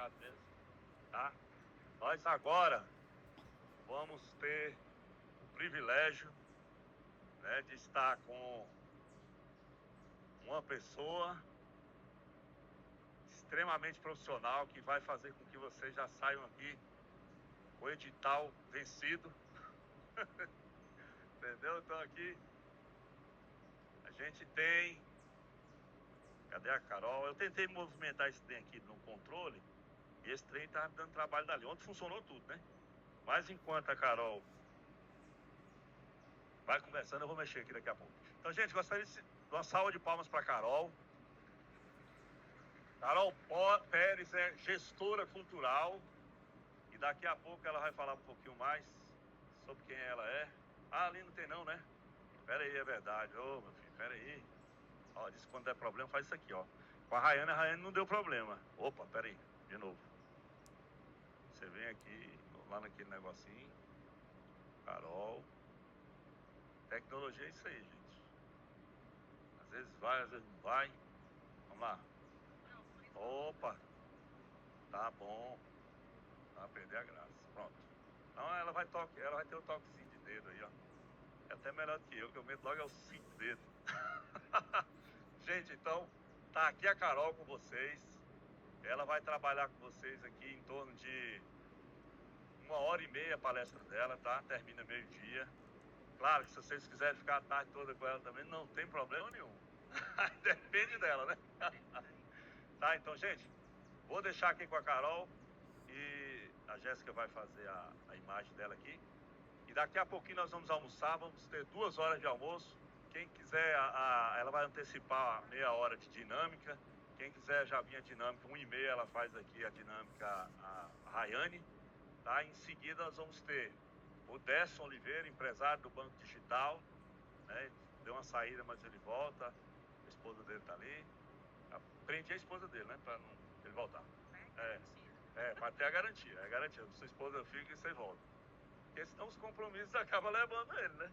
obrigado mesmo, tá? Nós agora vamos ter o privilégio, né, de estar com uma pessoa extremamente profissional que vai fazer com que vocês já saiam aqui com o edital vencido. Entendeu? Então aqui a gente tem... Cadê a Carol? Eu tentei movimentar esse trem aqui no controle e esse trem tá dando trabalho dali. Ontem funcionou tudo, né? Mas enquanto a Carol vai conversando, eu vou mexer aqui daqui a pouco. Então, gente, gostaria de uma salva de palmas para Carol. Carol Pérez é gestora cultural e daqui a pouco ela vai falar um pouquinho mais sobre quem ela é. Ah, ali não tem não, né? Pera aí, é verdade. Ô, meu filho, pera aí. Ó, disse que quando der problema faz isso aqui, ó. Com a Rayane não deu problema. Opa, pera aí, de novo. Você vem aqui, lá naquele negocinho. Carol. Tecnologia é isso aí, gente. Às vezes vai, às vezes não vai. Vamos lá. Opa. Tá bom. Não vai perder a graça. Pronto. Então ela vai ter o toquezinho de dedo aí, ó. É até melhor que eu meto logo é os 5 dedos. Gente, então, tá aqui a Carol com vocês. Ela vai trabalhar com vocês aqui em torno de 1h30 a palestra dela, tá? Termina meio-dia. Claro que se vocês quiserem ficar a tarde toda com ela também, não tem problema nenhum. Depende dela, né? Tá, então, gente, vou deixar aqui com a Carol e a Jéssica vai fazer a imagem dela aqui. E daqui a pouquinho nós vamos almoçar, vamos ter 2 horas de almoço. Quem quiser, ela vai antecipar meia hora de dinâmica. Quem quiser já vir a dinâmica, 1h30 ela faz aqui a dinâmica, a Rayane. Tá? Em seguida nós vamos ter o Décio Oliveira, empresário do Banco Digital. Né? Deu uma saída, mas ele volta. A esposa dele tá ali. Prendi a esposa dele, né? Pra não ele voltar. Para ter a garantia. É a garantia. Sua esposa fica e você volta. Porque senão os compromissos acabam levando ele, né?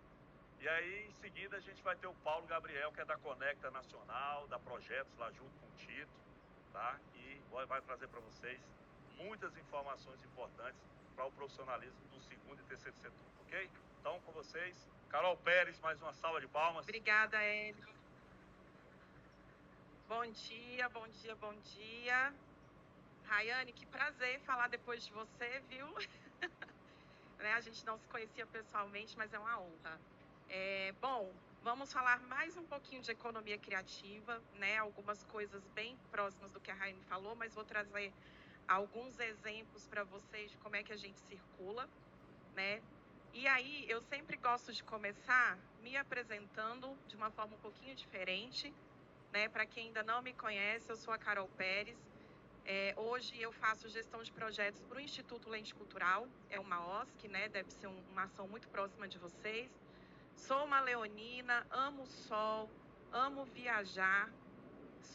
E aí, em seguida, a gente vai ter o Paulo Gabriel, que é da Conecta Nacional, da Projetos, lá junto com o Tito, tá? E vai trazer para vocês muitas informações importantes para o profissionalismo do segundo e terceiro setor, ok? Então, com vocês, Carol Pérez, mais uma salva de palmas. Obrigada, Hélio. Bom dia, bom dia, bom dia. Rayane, que prazer falar depois de você, viu? Né? A gente não se conhecia pessoalmente, mas é uma honra. Bom, vamos falar mais um pouquinho de economia criativa, né? Algumas coisas bem próximas do que a Rayane falou, mas vou trazer alguns exemplos para vocês de como é que a gente circula, né? E aí, eu sempre gosto de começar me apresentando de uma forma um pouquinho diferente, né? Para quem ainda não me conhece, eu sou a Carol Pérez. Hoje eu faço gestão de projetos para o Instituto Lente Cultural, é uma OSC, né? Deve ser uma ação muito próxima de vocês. Sou uma leonina, amo o sol, amo viajar,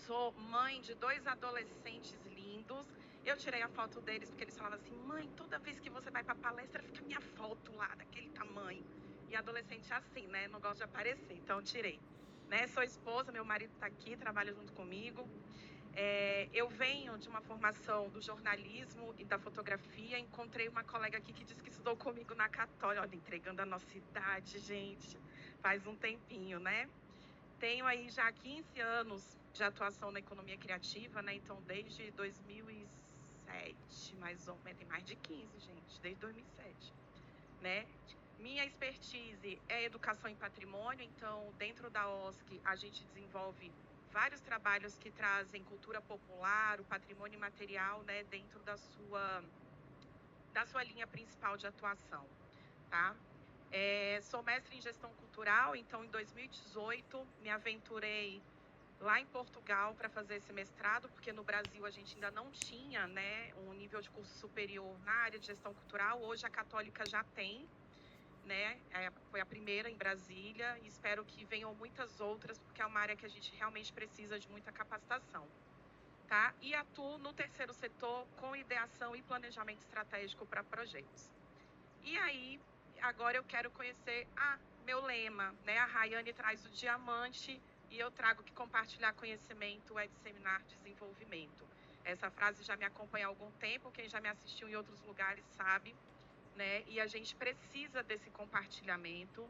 sou mãe de 2 adolescentes lindos. Eu tirei a foto deles porque eles falavam assim: mãe, toda vez que você vai para palestra fica minha foto lá, daquele tamanho. E adolescente é assim, né? Não gosta de aparecer, então tirei. Né? Sou esposa, meu marido está aqui, trabalha junto comigo. Eu venho de uma formação do jornalismo e da fotografia. Encontrei uma colega aqui que disse que estudou comigo na Católica. Olha, entregando a nossa idade, gente. Faz um tempinho, né? Tenho aí já 15 anos de atuação na economia criativa, né? Então, desde 2007, mais ou menos. Tem mais de 15, gente. Desde 2007, né? Minha expertise é educação em patrimônio. Então, dentro da OSC, a gente desenvolve vários trabalhos que trazem cultura popular, o patrimônio imaterial, né, dentro da sua linha principal de atuação, tá? Sou mestre em gestão cultural, então em 2018 me aventurei lá em Portugal para fazer esse mestrado, porque no Brasil a gente ainda não tinha, né, um nível de curso superior na área de gestão cultural. Hoje a Católica já tem, né? Foi a primeira em Brasília e espero que venham muitas outras, porque é uma área que a gente realmente precisa de muita capacitação, tá? E atuo no terceiro setor com ideação e planejamento estratégico para projetos. E aí, agora eu quero conhecer meu lema, né? A Rayane traz o diamante e eu trago que compartilhar conhecimento é disseminar desenvolvimento. Essa frase já me acompanha há algum tempo, quem já me assistiu em outros lugares sabe, né? E a gente precisa desse compartilhamento.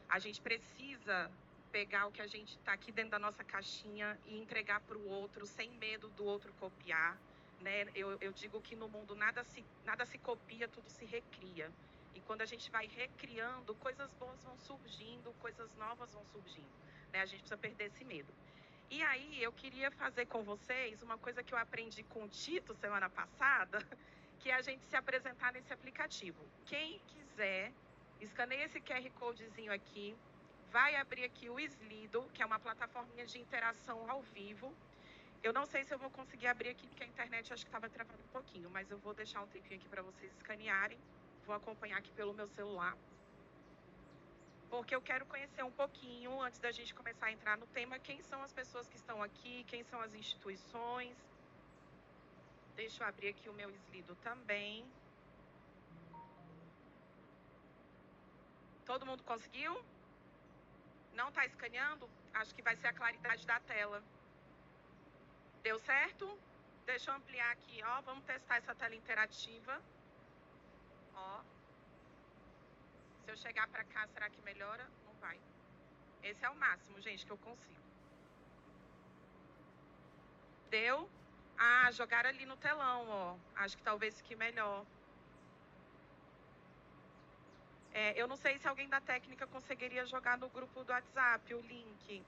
A gente precisa pegar o que a gente está aqui dentro da nossa caixinha e entregar para o outro, sem medo do outro copiar, né? Eu digo que no mundo nada se copia, tudo se recria. E quando a gente vai recriando, coisas boas vão surgindo, coisas novas vão surgindo, né? A gente precisa perder esse medo. E aí, eu queria fazer com vocês uma coisa que eu aprendi com o Tito semana passada, que é a gente se apresentar nesse aplicativo. Quem quiser, escaneia esse QR Codezinho aqui, vai abrir aqui o Slido, que é uma plataforminha de interação ao vivo. Eu não sei se eu vou conseguir abrir aqui, porque a internet acho que estava travando um pouquinho, mas eu vou deixar um tempinho aqui para vocês escanearem. Vou acompanhar aqui pelo meu celular. Porque eu quero conhecer um pouquinho, antes da gente começar a entrar no tema, quem são as pessoas que estão aqui, quem são as instituições. Deixa eu abrir aqui o meu Slido também. Todo mundo conseguiu? Não está escaneando? Acho que vai ser a claridade da tela. Deu certo? Deixa eu ampliar aqui, ó. Vamos testar essa tela interativa. Ó. Se eu chegar para cá, será que melhora? Não vai. Esse é o máximo, gente, que eu consigo. Deu? Ah, jogaram ali no telão, ó. Acho que talvez fique melhor. Eu não sei se alguém da técnica conseguiria jogar no grupo do WhatsApp o link.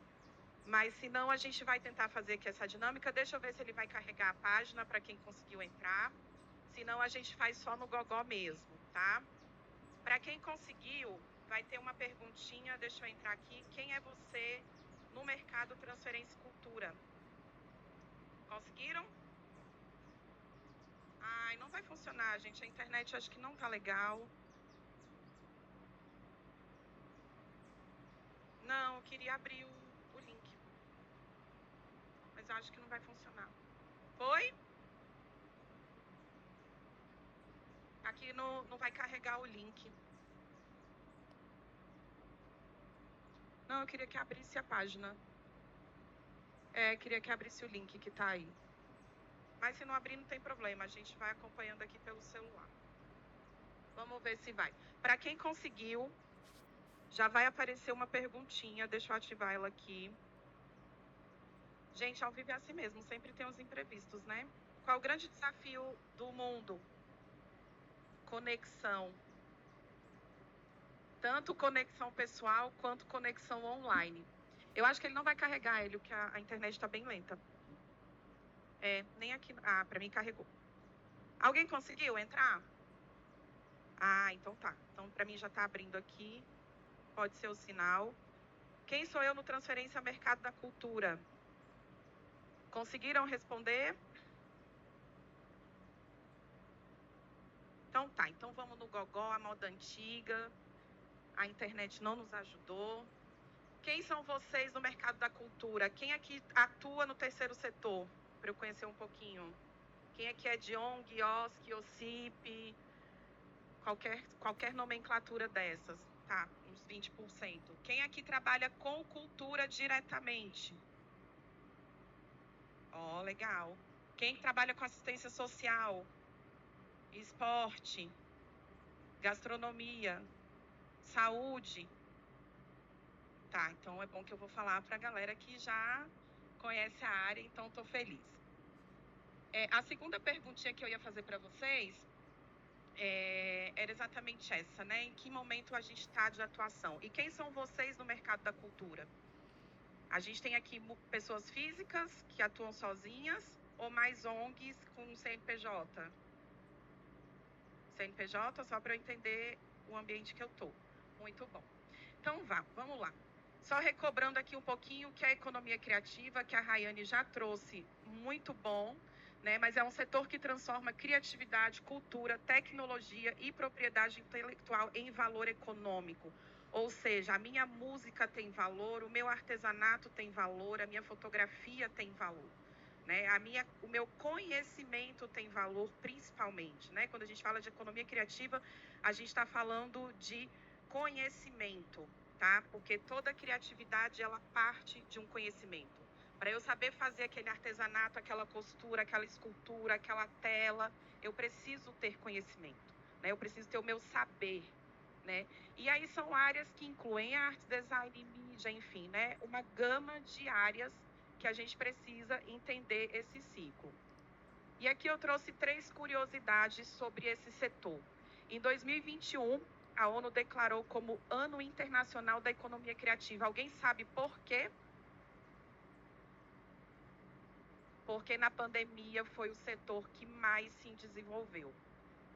Mas se não, a gente vai tentar fazer aqui essa dinâmica. Deixa eu ver se ele vai carregar a página para quem conseguiu entrar. Se não, a gente faz só no gogó mesmo, tá? Para quem conseguiu, vai ter uma perguntinha. Deixa eu entrar aqui. Quem é você no mercado transferência e cultura? Conseguiram? Ai, não vai funcionar, gente. A internet acho que não tá legal. Não, eu queria abrir o link. Mas eu acho que não vai funcionar. Foi? Aqui não vai carregar o link. Não, eu queria que abrisse a página. Queria que abrisse o link que tá aí. Mas se não abrir, não tem problema. A gente vai acompanhando aqui pelo celular. Vamos ver se vai. Para quem conseguiu, já vai aparecer uma perguntinha. Deixa eu ativar ela aqui. Gente, ao vivo é assim mesmo. Sempre tem os imprevistos, né? Qual é o grande desafio do mundo? Conexão. Tanto conexão pessoal quanto conexão online. Eu acho que ele não vai carregar, ele, porque a internet está bem lenta. Nem aqui. Ah, para mim carregou. Alguém conseguiu entrar? Ah, então tá. Então para mim já está abrindo aqui. Pode ser o sinal. Quem sou eu no Transferência Mercado da Cultura? Conseguiram responder? Então tá. Então vamos no gogó, a moda antiga. A internet não nos ajudou. Quem são vocês no mercado da cultura? Quem aqui atua no terceiro setor? Para eu conhecer um pouquinho. Quem aqui é de ONG, OSC, OCIP, qualquer nomenclatura dessas? Tá, uns 20%. Quem aqui trabalha com cultura diretamente? Ó, legal. Quem trabalha com assistência social? Esporte, gastronomia, saúde? Tá, então é bom que eu vou falar para a galera que já conhece a área, então estou feliz. A segunda perguntinha que eu ia fazer para vocês era exatamente essa, né? Em que momento a gente está de atuação? E quem são vocês no mercado da cultura? A gente tem aqui pessoas físicas que atuam sozinhas ou mais ONGs com CNPJ? CNPJ, só para eu entender o ambiente que eu tô. Muito bom. Então vamos lá. Só recobrando aqui um pouquinho que é a economia criativa, que a Rayane já trouxe, muito bom, né? Mas é um setor que transforma criatividade, cultura, tecnologia e propriedade intelectual em valor econômico. Ou seja, a minha música tem valor, o meu artesanato tem valor, a minha fotografia tem valor. Né? O meu conhecimento tem valor principalmente, né? Quando a gente fala de economia criativa, a gente está falando de conhecimento, tá? Porque toda criatividade, ela parte de um conhecimento. Para eu saber fazer aquele artesanato, aquela costura, aquela escultura, aquela tela, eu preciso ter conhecimento, né? Eu preciso ter o meu saber, né? E aí são áreas que incluem arte, design, mídia, enfim, né? Uma gama de áreas que a gente precisa entender esse ciclo. E aqui eu trouxe 3 curiosidades sobre esse setor. Em 2021, a ONU declarou como Ano Internacional da Economia Criativa. Alguém sabe por quê? Porque na pandemia foi o setor que mais se desenvolveu,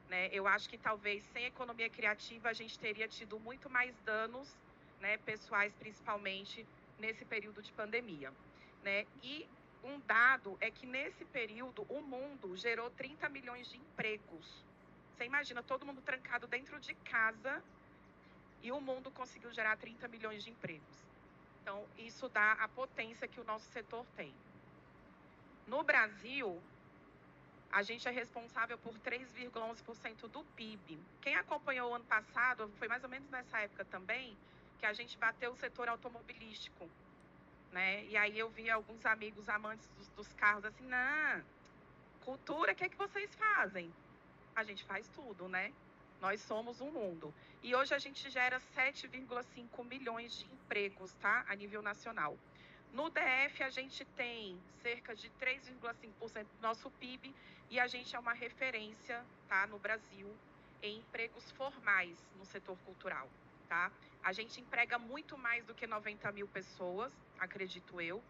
né? Eu acho que talvez sem economia criativa a gente teria tido muito mais danos, né, pessoais principalmente nesse período de pandemia, né? E um dado é que nesse período o mundo gerou 30 milhões de empregos. Você imagina todo mundo trancado dentro de casa e o mundo conseguiu gerar 30 milhões de empregos. Então isso dá a potência que o nosso setor tem. No Brasil, a gente é responsável por 3,11% do PIB. Quem acompanhou o ano passado, foi mais ou menos nessa época também, que a gente bateu o setor automobilístico, né? E aí eu vi alguns amigos amantes dos carros assim, não, cultura, o que é que vocês fazem? A gente faz tudo, né? Nós somos um mundo. E hoje a gente gera 7,5 milhões de empregos, tá? A nível nacional. No DF, a gente tem cerca de 3,5% do nosso PIB e a gente é uma referência, tá, no Brasil, em empregos formais no setor cultural, tá? A gente emprega muito mais do que 90 mil pessoas, acredito eu,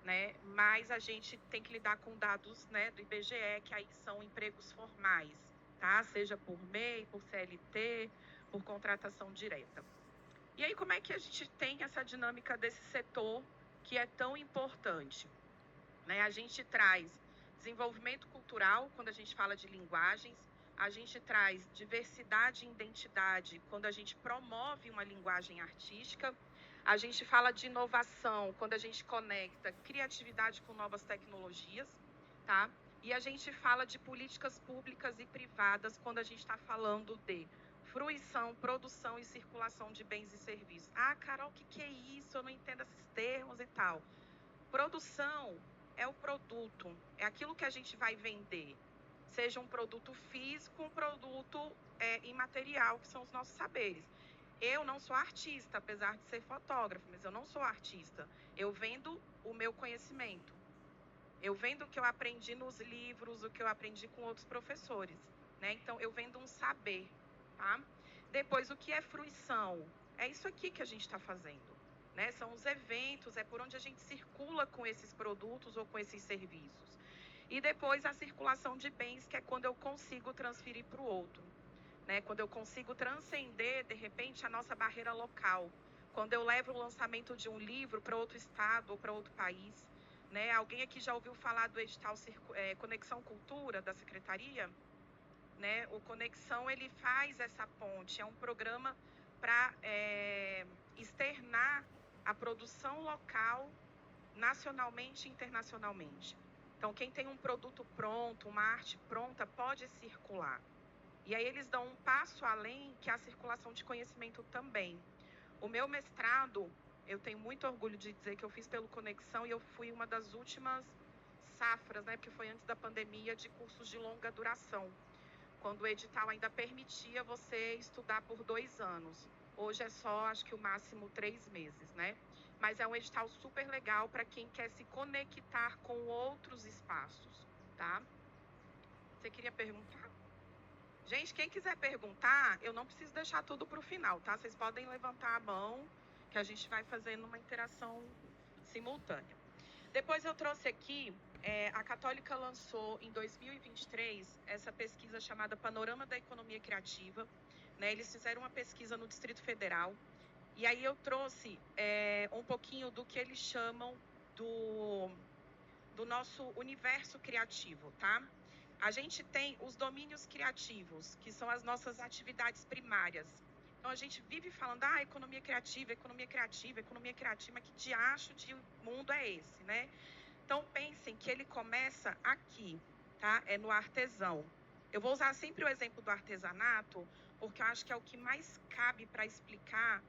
né? Mas a gente tem que lidar com dados, né, do IBGE, que aí são empregos formais, tá? Seja por MEI, por CLT, por contratação direta. E aí, como é que a gente tem essa dinâmica desse setor que é tão importante, né? A gente traz desenvolvimento cultural quando a gente fala de linguagens, a gente traz diversidade e identidade quando a gente promove uma linguagem artística, a gente fala de inovação quando a gente conecta criatividade com novas tecnologias, tá? E a gente fala de políticas públicas e privadas quando a gente está falando de fruição, produção e circulação de bens e serviços. Ah, Carol, o que é isso? Eu não entendo esses termos e tal. Produção é o produto, é aquilo que a gente vai vender. Seja um produto físico, um produto imaterial, que são os nossos saberes. Eu não sou artista, apesar de ser fotógrafa, mas eu não sou artista. Eu vendo o meu conhecimento. Eu vendo o que eu aprendi nos livros, o que eu aprendi com outros professores, né? Então, eu vendo um saber, tá? Depois, o que é fruição? É isso aqui que a gente está fazendo, né? São os eventos, é por onde a gente circula com esses produtos ou com esses serviços. E depois, a circulação de bens, que é quando eu consigo transferir para o outro, né? Quando eu consigo transcender, de repente, a nossa barreira local. Quando eu levo o lançamento de um livro para outro estado ou para outro país, né? Alguém aqui já ouviu falar do edital Conexão Cultura da Secretaria? Né? O Conexão, ele faz essa ponte, é um programa para externar a produção local nacionalmente e internacionalmente. Então, quem tem um produto pronto, uma arte pronta, pode circular. E aí eles dão um passo além, que é a circulação de conhecimento também. O meu mestrado, eu tenho muito orgulho de dizer que eu fiz pelo Conexão e eu fui uma das últimas safras, né, porque foi antes da pandemia, de cursos de longa duração, quando o edital ainda permitia você estudar por 2 anos. Hoje é só, acho que o máximo 3 meses, né? Mas é um edital super legal para quem quer se conectar com outros espaços, tá? Você queria perguntar? Gente, quem quiser perguntar, eu não preciso deixar tudo para o final, tá? Vocês podem levantar a mão, que a gente vai fazendo uma interação simultânea. Depois eu trouxe aqui, a Católica lançou em 2023 essa pesquisa chamada Panorama da Economia Criativa, né? Eles fizeram uma pesquisa no Distrito Federal, e aí eu trouxe um pouquinho do que eles chamam do nosso universo criativo, tá? A gente tem os domínios criativos, que são as nossas atividades primárias. Então, a gente vive falando, economia criativa, economia criativa, economia criativa, mas que diacho de mundo é esse, né? Então, pensem que ele começa aqui, tá? É no artesão. Eu vou usar sempre o exemplo do artesanato, porque eu acho que é o que mais cabe para explicar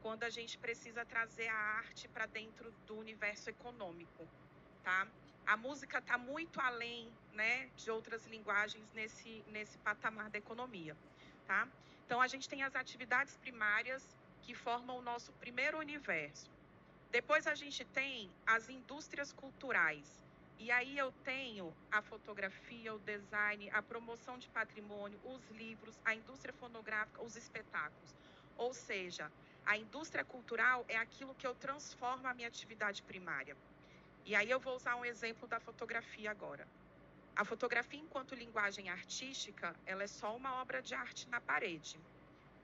quando a gente precisa trazer a arte para dentro do universo econômico. tá? A música está muito além, né, de outras linguagens nesse patamar da economia, tá? Então, a gente tem as atividades primárias que formam o nosso primeiro universo. Depois, a gente tem as indústrias culturais. E aí eu tenho a fotografia, o design, a promoção de patrimônio, os livros, a indústria fonográfica, os espetáculos. Ou seja, a indústria cultural é aquilo que eu transformo a minha atividade primária. E aí eu vou usar um exemplo da fotografia agora. A fotografia, enquanto linguagem artística, ela é só uma obra de arte na parede.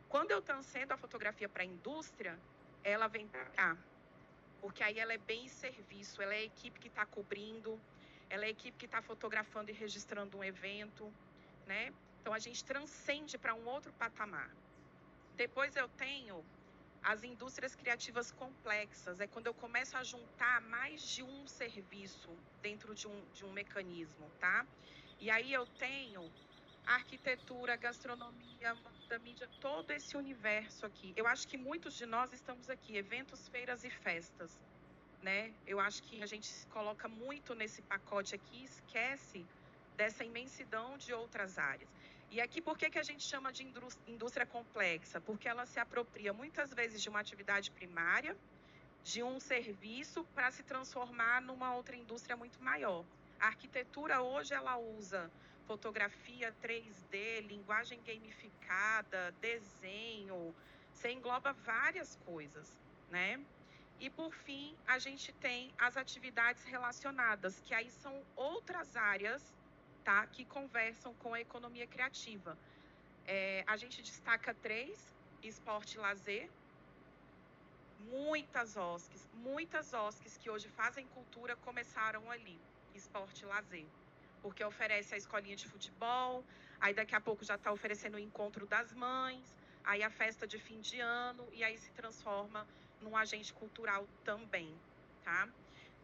Quando eu transcendo a fotografia para a indústria, ela vem para cá. Porque aí ela é bem serviço, ela é a equipe que está cobrindo, ela é a equipe que está fotografando e registrando um evento, né? Então, a gente transcende para um outro patamar. Depois eu tenho as indústrias criativas complexas, é quando eu começo a juntar mais de um serviço dentro de um mecanismo, tá? E aí eu tenho arquitetura, gastronomia, moda, mídia, todo esse universo aqui. Eu acho que muitos de nós estamos aqui, eventos, feiras e festas, né? Eu acho que a gente se coloca muito nesse pacote aqui e esquece dessa imensidão de outras áreas. E aqui, por que a gente chama de indústria complexa? Porque ela se apropria muitas vezes de uma atividade primária, de um serviço, para se transformar numa outra indústria muito maior. A arquitetura hoje ela usa fotografia 3D, linguagem gamificada, desenho, você engloba várias coisas, né? E por fim, a gente tem as atividades relacionadas, que aí são outras áreas, tá, que conversam com a economia criativa. A gente destaca 3, esporte e lazer, muitas OSCs que hoje fazem cultura começaram ali, esporte e lazer. Porque oferece a escolinha de futebol, aí daqui a pouco já está oferecendo o encontro das mães, aí a festa de fim de ano, e aí se transforma num agente cultural também, tá?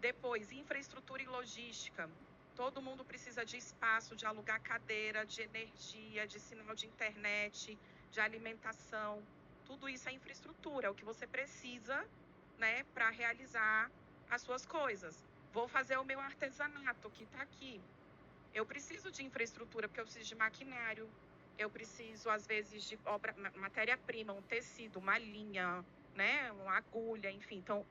Depois, infraestrutura e logística. Todo mundo precisa de espaço, de alugar cadeira, de energia, de sinal de internet, de alimentação. Tudo isso é infraestrutura, é o que você precisa, né, para realizar as suas coisas. Vou fazer o meu artesanato, que está aqui. Eu preciso de infraestrutura, porque eu preciso de maquinário, eu preciso, às vezes, de matéria-prima, um tecido, uma linha, né, uma agulha, enfim. Então,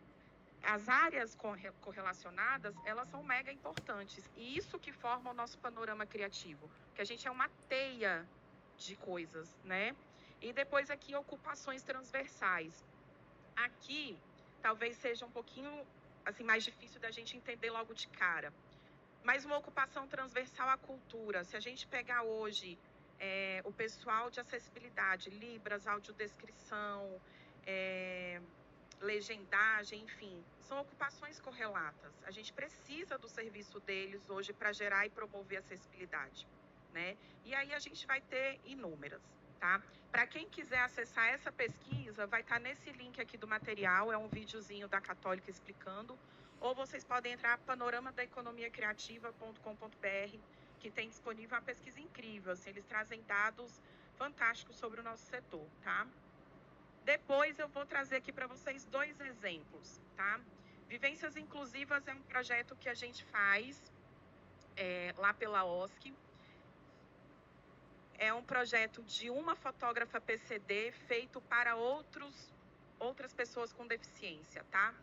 as áreas correlacionadas, elas são mega importantes. E isso que forma o nosso panorama criativo, que a gente é uma teia de coisas, né? E depois aqui, ocupações transversais. Aqui, talvez seja um pouquinho, assim, mais difícil da gente entender logo de cara. Mas uma ocupação transversal à cultura. Se a gente pegar hoje o pessoal de acessibilidade, Libras, audiodescrição, legendagem, enfim, são ocupações correlatas. A gente precisa do serviço deles hoje para gerar e promover acessibilidade, né? E aí a gente vai ter inúmeras, tá? Para quem quiser acessar essa pesquisa, vai estar nesse link aqui do material, é um videozinho da Católica explicando, ou vocês podem entrar panoramadeconomiacriativa.com.br, que tem disponível uma pesquisa incrível, assim, eles trazem dados fantásticos sobre o nosso setor, tá? Depois eu vou trazer aqui para vocês 2 exemplos, tá? Vivências Inclusivas é um projeto que a gente faz lá pela OSC. É um projeto de uma fotógrafa PCD feito para outras pessoas com deficiência, tá?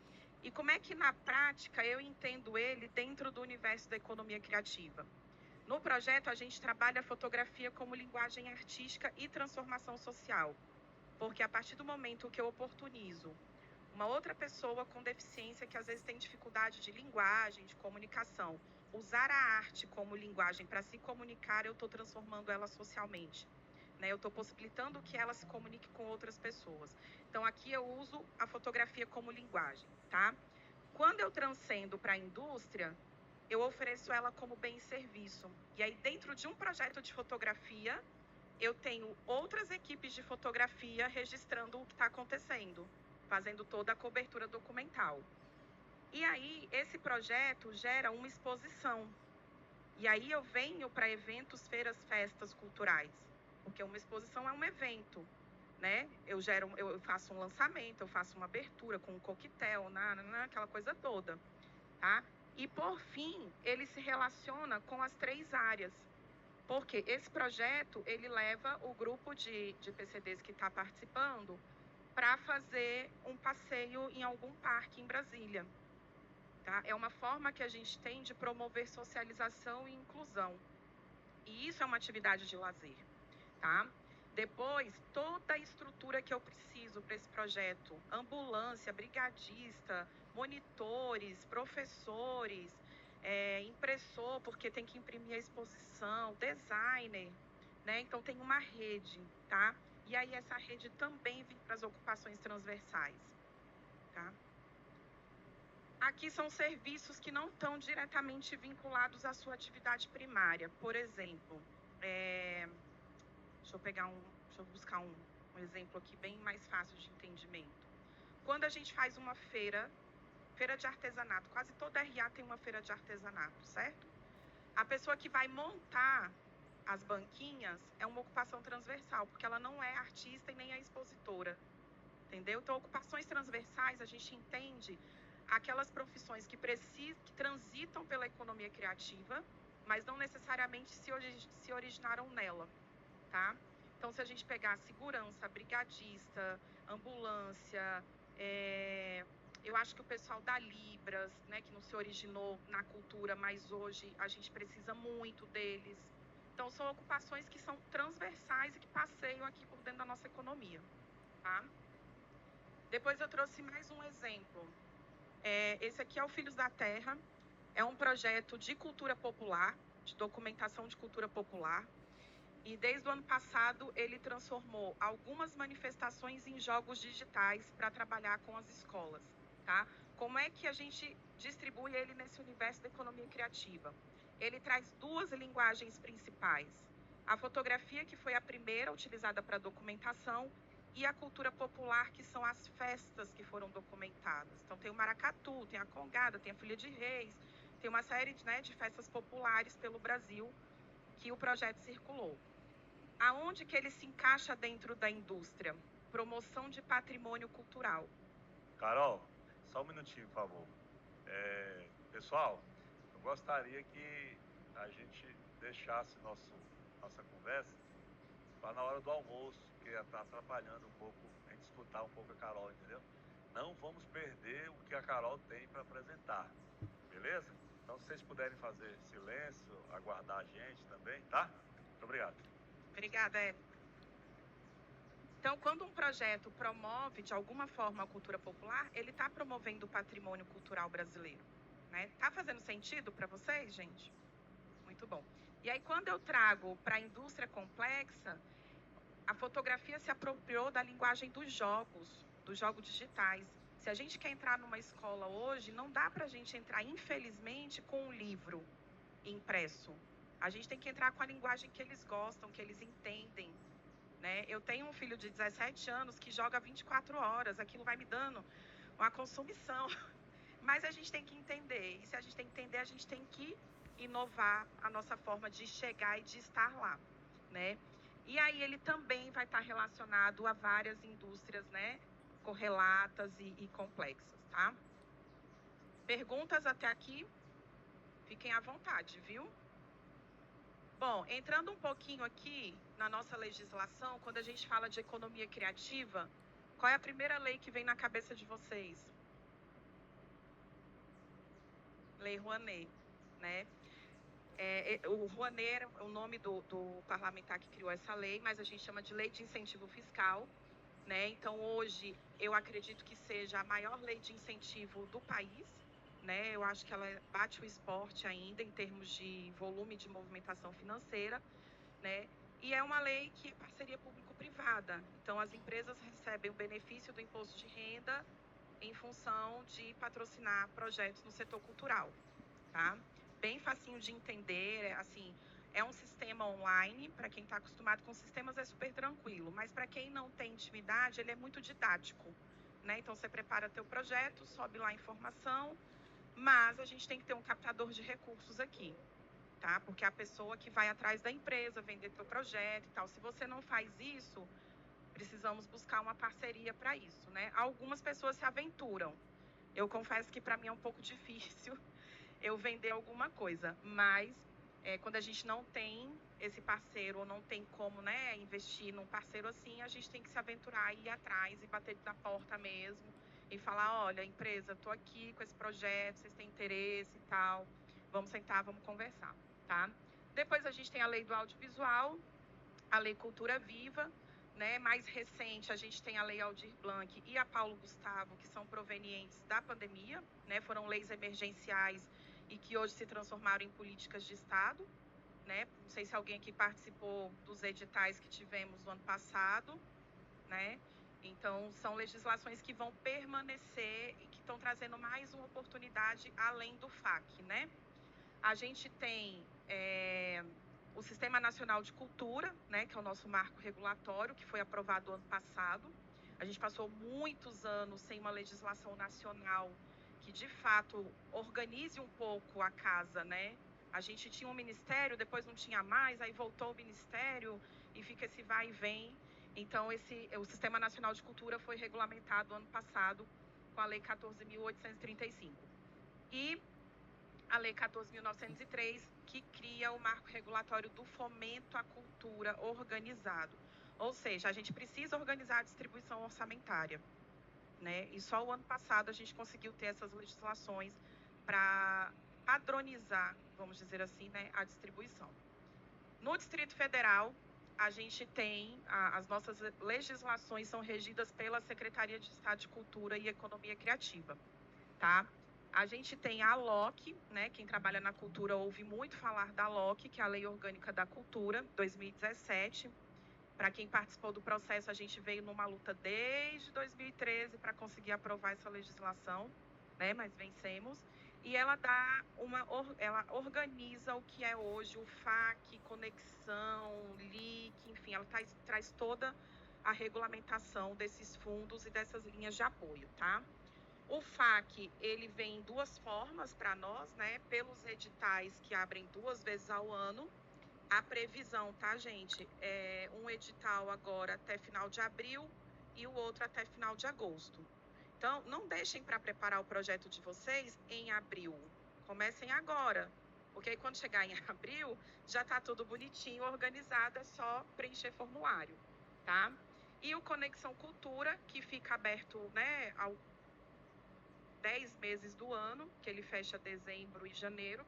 E como é que na prática eu entendo ele dentro do universo da economia criativa? No projeto a gente trabalha a fotografia como linguagem artística e transformação social. Porque a partir do momento que eu oportunizo uma outra pessoa com deficiência que às vezes tem dificuldade de linguagem, de comunicação, usar a arte como linguagem para se comunicar, eu estou transformando ela socialmente, né? Eu estou possibilitando que ela se comunique com outras pessoas. Então, aqui eu uso a fotografia como linguagem, tá? Quando eu transcendo para a indústria, eu ofereço ela como bem e serviço. E aí, dentro de um projeto de fotografia, eu tenho outras equipes de fotografia registrando o que está acontecendo, fazendo toda a cobertura documental. E aí, esse projeto gera uma exposição. E aí eu venho para eventos, feiras, festas culturais. Porque uma exposição é um evento, né? Eu faço um lançamento, eu faço uma abertura com um coquetel, aquela coisa toda, tá? E, por fim, ele se relaciona com as 3 áreas, porque esse projeto, ele leva o grupo de PCDs que está participando para fazer um passeio em algum parque em Brasília. Tá? É uma forma que a gente tem de promover socialização e inclusão. E isso é uma atividade de lazer. Tá? Depois, toda a estrutura que eu preciso para esse projeto, ambulância, brigadista, monitores, professores, impressor, porque tem que imprimir a exposição, designer, né? Então tem uma rede, tá? E aí essa rede também vem para as ocupações transversais, tá? Aqui são serviços que não estão diretamente vinculados à sua atividade primária. Por exemplo, deixa eu buscar um exemplo aqui bem mais fácil de entendimento. Quando a gente faz uma feira de artesanato, quase toda RA tem uma feira de artesanato, certo? A pessoa que vai montar as banquinhas é uma ocupação transversal, porque ela não é artista e nem é expositora, entendeu? Então, ocupações transversais, a gente entende aquelas profissões que transitam pela economia criativa, mas não necessariamente se originaram nela, tá? Então, se a gente pegar segurança, brigadista, ambulância, eu acho que o pessoal da Libras, né, que não se originou na cultura, mas hoje a gente precisa muito deles. Então, são ocupações que são transversais e que passeiam aqui por dentro da nossa economia, tá? Depois eu trouxe mais um exemplo. Esse aqui é o Filhos da Terra. É um projeto de cultura popular, de documentação de cultura popular. E desde o ano passado, ele transformou algumas manifestações em jogos digitais para trabalhar com as escolas, tá? Como é que a gente distribui ele nesse universo da economia criativa? Ele traz 2 linguagens principais. A fotografia, que foi a primeira utilizada para documentação, e a cultura popular, que são as festas que foram documentadas. Então, tem o maracatu, tem a congada, tem a folia de reis, tem uma série de festas populares pelo Brasil que o projeto circulou. Aonde que ele se encaixa dentro da indústria? Promoção de patrimônio cultural. Carol, só um minutinho, por favor. Pessoal, eu gostaria que a gente deixasse nossa conversa para na hora do almoço, porque está atrapalhando um pouco a gente escutar um pouco a Carol, entendeu? Não vamos perder o que a Carol tem para apresentar, beleza? Então, se vocês puderem fazer silêncio, aguardar a gente também, tá? Muito obrigado. Obrigada, Érica. Então, quando um projeto promove, de alguma forma, a cultura popular, ele está promovendo o patrimônio cultural brasileiro, né? Tá fazendo sentido para vocês, gente? Muito bom. E aí, quando eu trago para a indústria complexa, a fotografia se apropriou da linguagem dos jogos digitais. Se a gente quer entrar numa escola hoje, não dá para a gente entrar, infelizmente, com um livro impresso. A gente tem que entrar com a linguagem que eles gostam, que eles entendem, né? Eu tenho um filho de 17 anos que joga 24 horas, aquilo vai me dando uma consumição. Mas a gente tem que entender, e se a gente tem que entender, a gente tem que inovar a nossa forma de chegar e de estar lá, né? E aí ele também vai estar relacionado a várias indústrias, né, correlatas e complexas, tá? Perguntas até aqui? Fiquem à vontade, viu? Bom, entrando um pouquinho aqui na nossa legislação, quando a gente fala de economia criativa, qual é a primeira lei que vem na cabeça de vocês? Lei Rouanet, né? O Rouanet é o nome do parlamentar que criou essa lei, mas a gente chama de Lei de Incentivo Fiscal, né? Então, hoje, eu acredito que seja a maior lei de incentivo do país, né? Eu acho que ela bate o esporte ainda em termos de volume de movimentação financeira, né? E é uma lei que é parceria público-privada. Então, as empresas recebem o benefício do imposto de renda em função de patrocinar projetos no setor cultural, tá? Bem facinho de entender, assim, é um sistema online, para quem está acostumado com sistemas é super tranquilo, mas para quem não tem intimidade, ele é muito didático, né? Então, você prepara teu projeto, sobe lá a informação, mas a gente tem que ter um captador de recursos aqui, tá? Porque é a pessoa que vai atrás da empresa, vender teu projeto e tal. Se você não faz isso, precisamos buscar uma parceria para isso, né? Algumas pessoas se aventuram. Eu confesso que para mim é um pouco difícil. eu vender alguma coisa. Mas quando a gente não tem esse parceiro ou não tem como, né, investir num parceiro assim, a gente tem que se aventurar, ir atrás e bater na porta mesmo e falar, olha, empresa, tô aqui com esse projeto, vocês têm interesse e tal, vamos sentar, vamos conversar, tá? Depois a gente tem a lei do audiovisual, a lei Cultura Viva, né? Mais recente a gente tem a lei Aldir Blanc e a Paulo Gustavo, que são provenientes da pandemia, né? Foram leis emergenciais e que hoje se transformaram em políticas de Estado, né? Não sei se alguém aqui participou dos editais que tivemos no ano passado, né? Então, são legislações que vão permanecer e que estão trazendo mais uma oportunidade além do FAC, né? A gente tem o Sistema Nacional de Cultura, né? Que é o nosso marco regulatório, que foi aprovado ano passado. A gente passou muitos anos sem uma legislação nacional que, de fato, organize um pouco a casa, né? A gente tinha um ministério, depois não tinha mais, aí voltou o ministério e fica esse vai e vem. Então, o Sistema Nacional de Cultura foi regulamentado ano passado com a Lei 14.835. E a Lei 14.903, que cria o marco regulatório do fomento à cultura organizado. Ou seja, a gente precisa organizar a distribuição orçamentária, né? E só o ano passado a gente conseguiu ter essas legislações para padronizar, vamos dizer assim, né, a distribuição. No Distrito Federal, a gente tem, as nossas legislações são regidas pela Secretaria de Estado de Cultura e Economia Criativa, tá? A gente tem a LOC, né? Quem trabalha na cultura ouve muito falar da LOC, que é a Lei Orgânica da Cultura, 2017. Para quem participou do processo, a gente veio numa luta desde 2013 para conseguir aprovar essa legislação, né? Mas vencemos. E ela ela organiza o que é hoje o FAC, conexão, LIC, enfim, ela traz toda a regulamentação desses fundos e dessas linhas de apoio, tá? O FAC, ele vem em duas formas para nós, né? Pelos editais que abrem 2 vezes ao ano. A previsão, tá, gente? É um edital agora até final de abril e o outro até final de agosto. Então, não deixem para preparar o projeto de vocês em abril. Comecem agora, porque aí quando chegar em abril, já está tudo bonitinho, organizado, é só preencher formulário, tá? E o Conexão Cultura, que fica aberto, né, ao 10 meses do ano, que ele fecha dezembro e janeiro,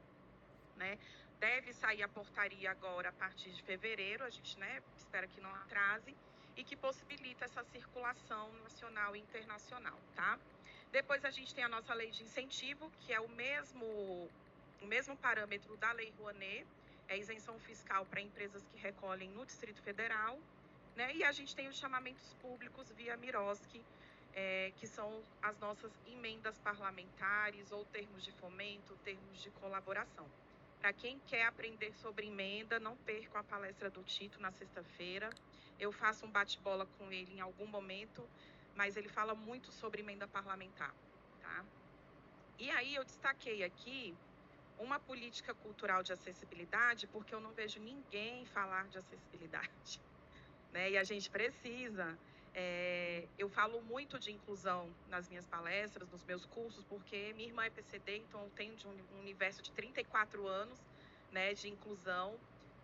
né? Deve sair a portaria agora a partir de fevereiro, a gente, né, espera que não atrase, e que possibilita essa circulação nacional e internacional, tá? Depois a gente tem a nossa lei de incentivo, que é o mesmo parâmetro da Lei Rouanet, é isenção fiscal para empresas que recolhem no Distrito Federal, né? E a gente tem os chamamentos públicos via Miroski, que são as nossas emendas parlamentares ou termos de fomento, termos de colaboração. Para quem quer aprender sobre emenda, não percam a palestra do Tito na sexta-feira. Eu faço um bate-bola com ele em algum momento, mas ele fala muito sobre emenda parlamentar, tá? E aí eu destaquei aqui uma política cultural de acessibilidade, porque eu não vejo ninguém falar de acessibilidade, né? E a gente precisa. Eu falo muito de inclusão nas minhas palestras, nos meus cursos, porque minha irmã é PCD, então eu tenho de um universo de 34 anos, né, de inclusão,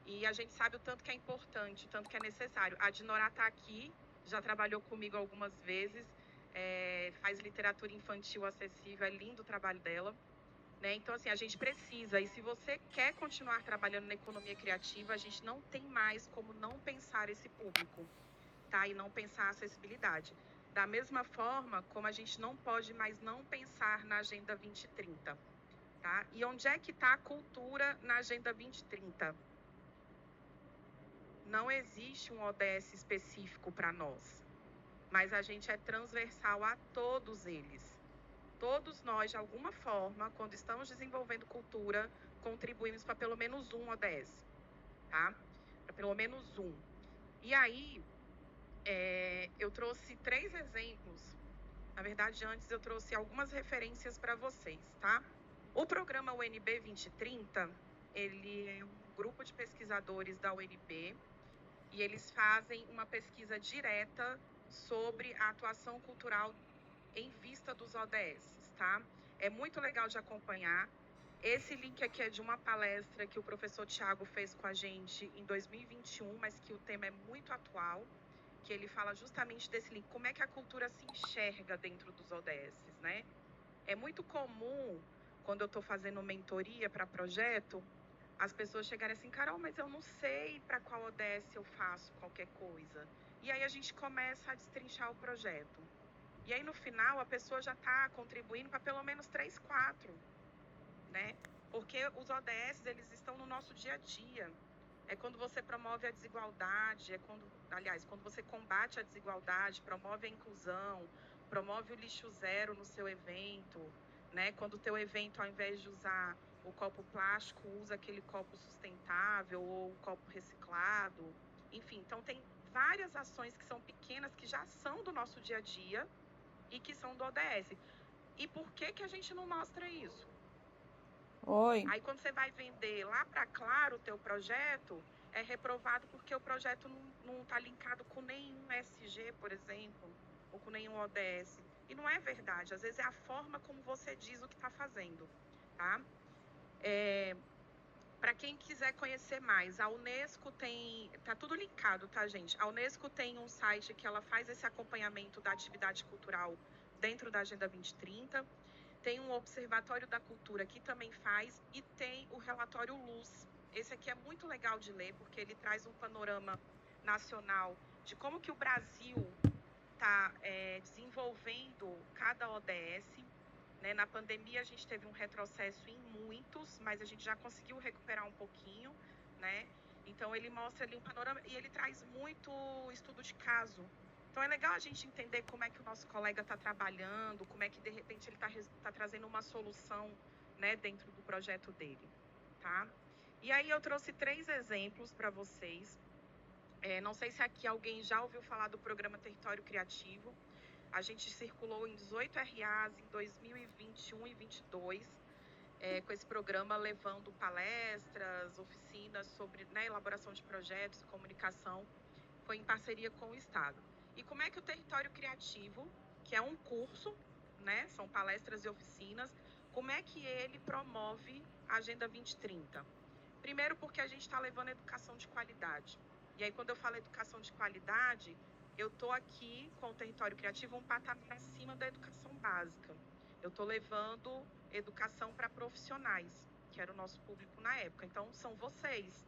e a gente sabe o tanto que é importante, o tanto que é necessário. A Dinorá está aqui, já trabalhou comigo algumas vezes, faz literatura infantil acessível, é lindo o trabalho dela, né? Então, assim, a gente precisa, e se você quer continuar trabalhando na economia criativa, a gente não tem mais como não pensar esse público, tá? E não pensar a acessibilidade. Da mesma forma como a gente não pode mais não pensar na Agenda 2030, tá? E onde é que está a cultura na Agenda 2030? Não existe um ODS específico para nós, mas a gente é transversal a todos eles. Todos nós, de alguma forma, quando estamos desenvolvendo cultura, contribuímos para pelo menos um ODS, tá? Para pelo menos um. E aí, eu trouxe 3 exemplos. Na verdade, antes eu trouxe algumas referências para vocês, tá? O programa UNB 2030, ele é um grupo de pesquisadores da UNB e eles fazem uma pesquisa direta sobre a atuação cultural em vista dos ODS, tá? É muito legal de acompanhar. Esse link aqui é de uma palestra que o professor Tiago fez com a gente em 2021, mas que o tema é muito atual, que ele fala justamente desse link, como é que a cultura se enxerga dentro dos ODSs, né? É muito comum, quando eu estou fazendo mentoria para projeto, as pessoas chegarem assim, Carol, mas eu não sei para qual ODS eu faço qualquer coisa. E aí a gente começa a destrinchar o projeto. E aí no final a pessoa já está contribuindo para pelo menos 3, 4, né? Porque os ODS, eles estão no nosso dia a dia. É quando você promove a desigualdade, quando você combate a desigualdade, promove a inclusão, promove o lixo zero no seu evento, né? Quando o teu evento, ao invés de usar o copo plástico, usa aquele copo sustentável ou o copo reciclado. Enfim, então tem várias ações que são pequenas, que já são do nosso dia a dia e que são do ODS. E por que que a gente não mostra isso? Oi. Aí quando você vai vender lá para Claro o teu projeto, é reprovado porque o projeto não está linkado com nenhum SG, por exemplo, ou com nenhum ODS. E não é verdade, às vezes é a forma como você diz o que está fazendo, tá? Para quem quiser conhecer mais, a Unesco tem, tá tudo linkado, tá, gente? A Unesco tem um site que ela faz esse acompanhamento da atividade cultural dentro da Agenda 2030. Tem um Observatório da Cultura que também faz, e tem o relatório Luz. Esse aqui é muito legal de ler, porque ele traz um panorama nacional de como que o Brasil está desenvolvendo cada ODS. Né? Na pandemia a gente teve um retrocesso em muitos, mas a gente já conseguiu recuperar um pouquinho, né? Então ele mostra ali um panorama e ele traz muito estudo de caso. Então é legal a gente entender como é que o nosso colega está trabalhando, como é que de repente ele está trazendo uma solução, né, dentro do projeto dele, tá? E aí eu trouxe 3 exemplos para vocês. Não sei se aqui alguém já ouviu falar do programa Território Criativo. A gente circulou em 18 RAs em 2021 e 2022, com esse programa levando palestras, oficinas sobre, né, elaboração de projetos, comunicação. Foi em parceria com o Estado. E como é que o Território Criativo, que é um curso, né, são palestras e oficinas, como é que ele promove a Agenda 2030? Primeiro porque a gente está levando educação de qualidade. E aí quando eu falo educação de qualidade, eu estou aqui com o Território Criativo um patamar acima da educação básica. Eu estou levando educação para profissionais, que era o nosso público na época. Então são vocês.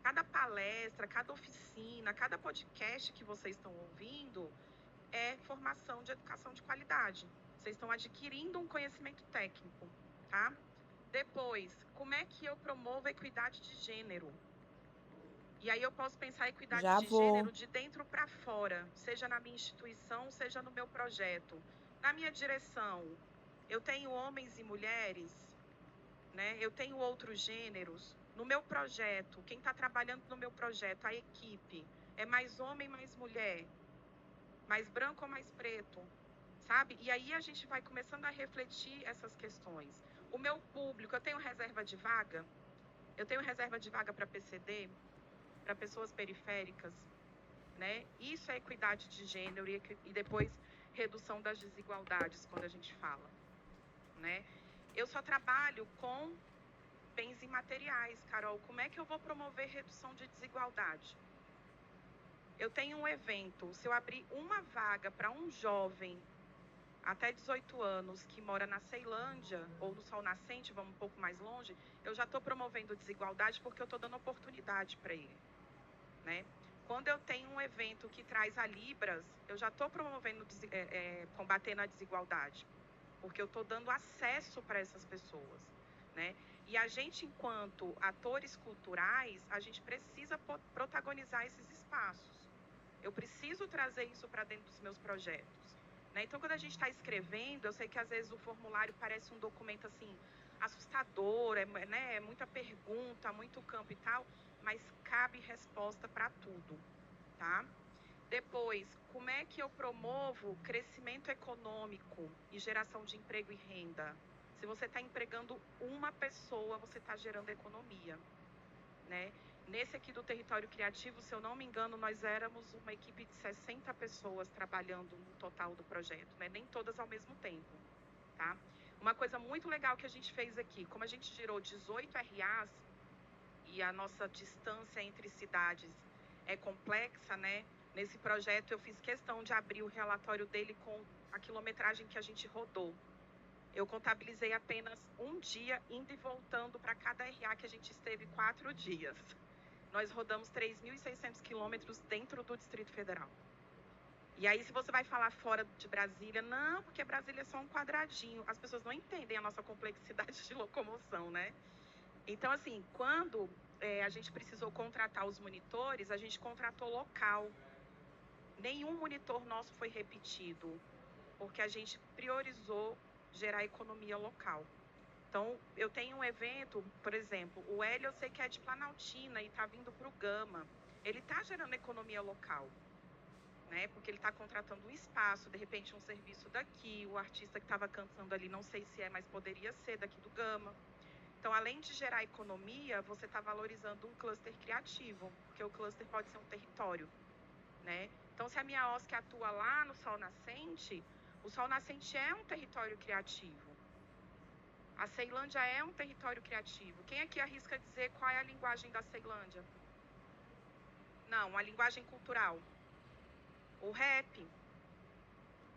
Cada palestra, cada oficina, cada podcast que vocês estão ouvindo é formação de educação de qualidade. Vocês estão adquirindo um conhecimento técnico, tá? Depois, como é que eu promovo a equidade de gênero? E aí eu posso pensar a equidade Já de vou. gênero de dentro para fora, seja na minha instituição, seja no meu projeto. Na minha direção, eu tenho homens e mulheres, né? Eu tenho outros gêneros. No meu projeto, quem está trabalhando no meu projeto, a equipe, é mais homem, mais mulher, mais branco ou mais preto, sabe? E aí a gente vai começando a refletir essas questões. O meu público, eu tenho reserva de vaga? Eu tenho reserva de vaga para PCD, para pessoas periféricas, né? Isso é equidade de gênero e depois redução das desigualdades, quando a gente fala, né? Eu só trabalho com bens imateriais, Carol. Como é que eu vou promover redução de desigualdade? Eu tenho um evento, se eu abrir uma vaga para um jovem até 18 anos que mora na Ceilândia ou no Sol Nascente, vamos um pouco mais longe, eu já estou promovendo desigualdade porque eu estou dando oportunidade para ele, né? Quando eu tenho um evento que traz a Libras, eu já estou promovendo, combatendo a desigualdade, porque eu estou dando acesso para essas pessoas, né? E a gente, enquanto atores culturais, a gente precisa protagonizar esses espaços. Eu preciso trazer isso para dentro dos meus projetos, né? Então, quando a gente está escrevendo, eu sei que às vezes o formulário parece um documento assim assustador, né? É muita pergunta, muito campo e tal, mas cabe resposta para tudo, tá? Depois, como é que eu promovo crescimento econômico e geração de emprego e renda? Se você está empregando uma pessoa, você está gerando economia, né? Nesse aqui do Território Criativo, se eu não me engano, nós éramos uma equipe de 60 pessoas trabalhando no total do projeto, né? Nem todas ao mesmo tempo, tá? Uma coisa muito legal que a gente fez aqui, como a gente girou 18 RAs e a nossa distância entre cidades é complexa, né? Nesse projeto eu fiz questão de abrir o relatório dele com a quilometragem que a gente rodou. Eu contabilizei apenas um dia indo e voltando para cada RA que a gente esteve 4 dias. Nós rodamos 3.600 quilômetros dentro do Distrito Federal. E aí, se você vai falar fora de Brasília, não, porque Brasília é só um quadradinho. As pessoas não entendem a nossa complexidade de locomoção, né? Então, assim, quando a gente precisou contratar os monitores, a gente contratou local. Nenhum monitor nosso foi repetido, porque a gente priorizou gerar economia local. Então, eu tenho um evento, por exemplo, o Hélio eu sei que é de Planaltina e está vindo para o Gama. Ele está gerando economia local, né? Porque ele está contratando um espaço, de repente um serviço daqui, o artista que estava cantando ali, não sei se é, mas poderia ser daqui do Gama. Então, além de gerar economia, você está valorizando um cluster criativo, porque o cluster pode ser um território, né? Então, se a minha OSC atua lá no Sol Nascente, o Sol Nascente é um território criativo. A Ceilândia é um território criativo. Quem aqui arrisca dizer qual é a linguagem da Ceilândia? Não, a linguagem cultural. O rap,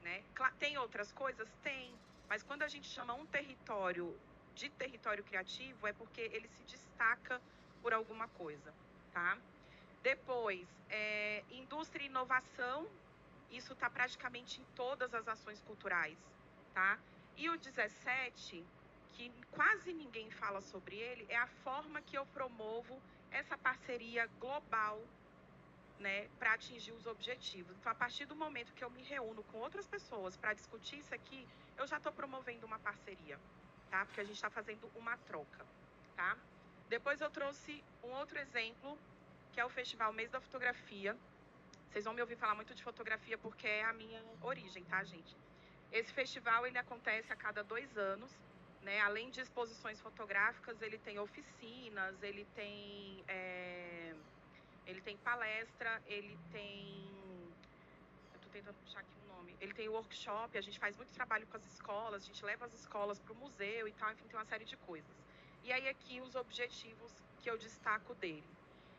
né? Tem outras coisas? Tem. Mas quando a gente chama um território de território criativo, é porque ele se destaca por alguma coisa, tá? Depois, indústria e inovação, isso está praticamente em todas as ações culturais, tá? E o 17, que quase ninguém fala sobre ele, é a forma que eu promovo essa parceria global, né, para atingir os objetivos. Então, a partir do momento que eu me reúno com outras pessoas para discutir isso aqui, eu já estou promovendo uma parceria, tá? Porque a gente está fazendo uma troca, tá? Depois eu trouxe um outro exemplo, que é o Festival Mês da Fotografia. Vocês vão me ouvir falar muito de fotografia porque é a minha origem, tá, gente? Esse festival, ele acontece a cada 2 anos, né? Além de exposições fotográficas, ele tem oficinas, ele tem palestra, ele tem... Eu tô tentando puxar aqui um nome. Ele tem workshop, a gente faz muito trabalho com as escolas, a gente leva as escolas para o museu e tal, enfim, tem uma série de coisas. E aí aqui os objetivos que eu destaco dele.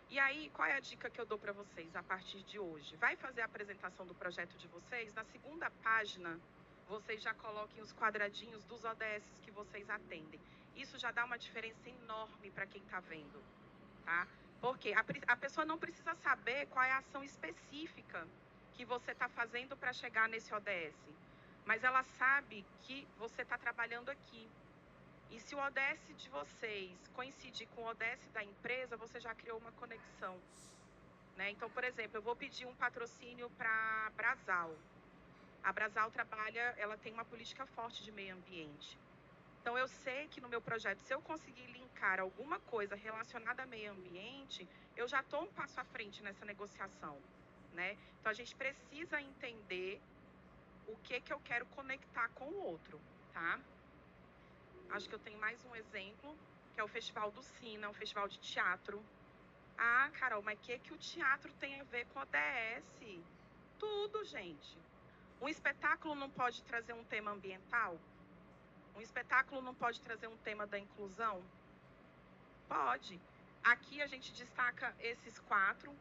E aí, qual é a dica que eu dou para vocês a partir de hoje? Vai fazer a apresentação do projeto de vocês? Na segunda página, vocês já coloquem os quadradinhos dos ODS que vocês atendem. Isso já dá uma diferença enorme para quem está vendo, tá? Porque a pessoa não precisa saber qual é a ação específica que você está fazendo para chegar nesse ODS, mas ela sabe que você está trabalhando aqui. E se o ODS de vocês coincidir com o ODS da empresa, você já criou uma conexão, né? Então, por exemplo, eu vou pedir um patrocínio para a Brasal. A Brasal trabalha, ela tem uma política forte de meio ambiente. Então, eu sei que no meu projeto, se eu conseguir linkar alguma coisa relacionada a meio ambiente, eu já estou um passo à frente nessa negociação, né? Então, a gente precisa entender o que eu quero conectar com o outro, tá? Acho que eu tenho mais um exemplo, que é o Festival do Sina, um festival de teatro. Ah, Carol, mas o que o teatro tem a ver com a ODS? Tudo, gente. Um espetáculo não pode trazer um tema ambiental? Um espetáculo não pode trazer um tema da inclusão? Pode. Aqui a gente destaca esses 4,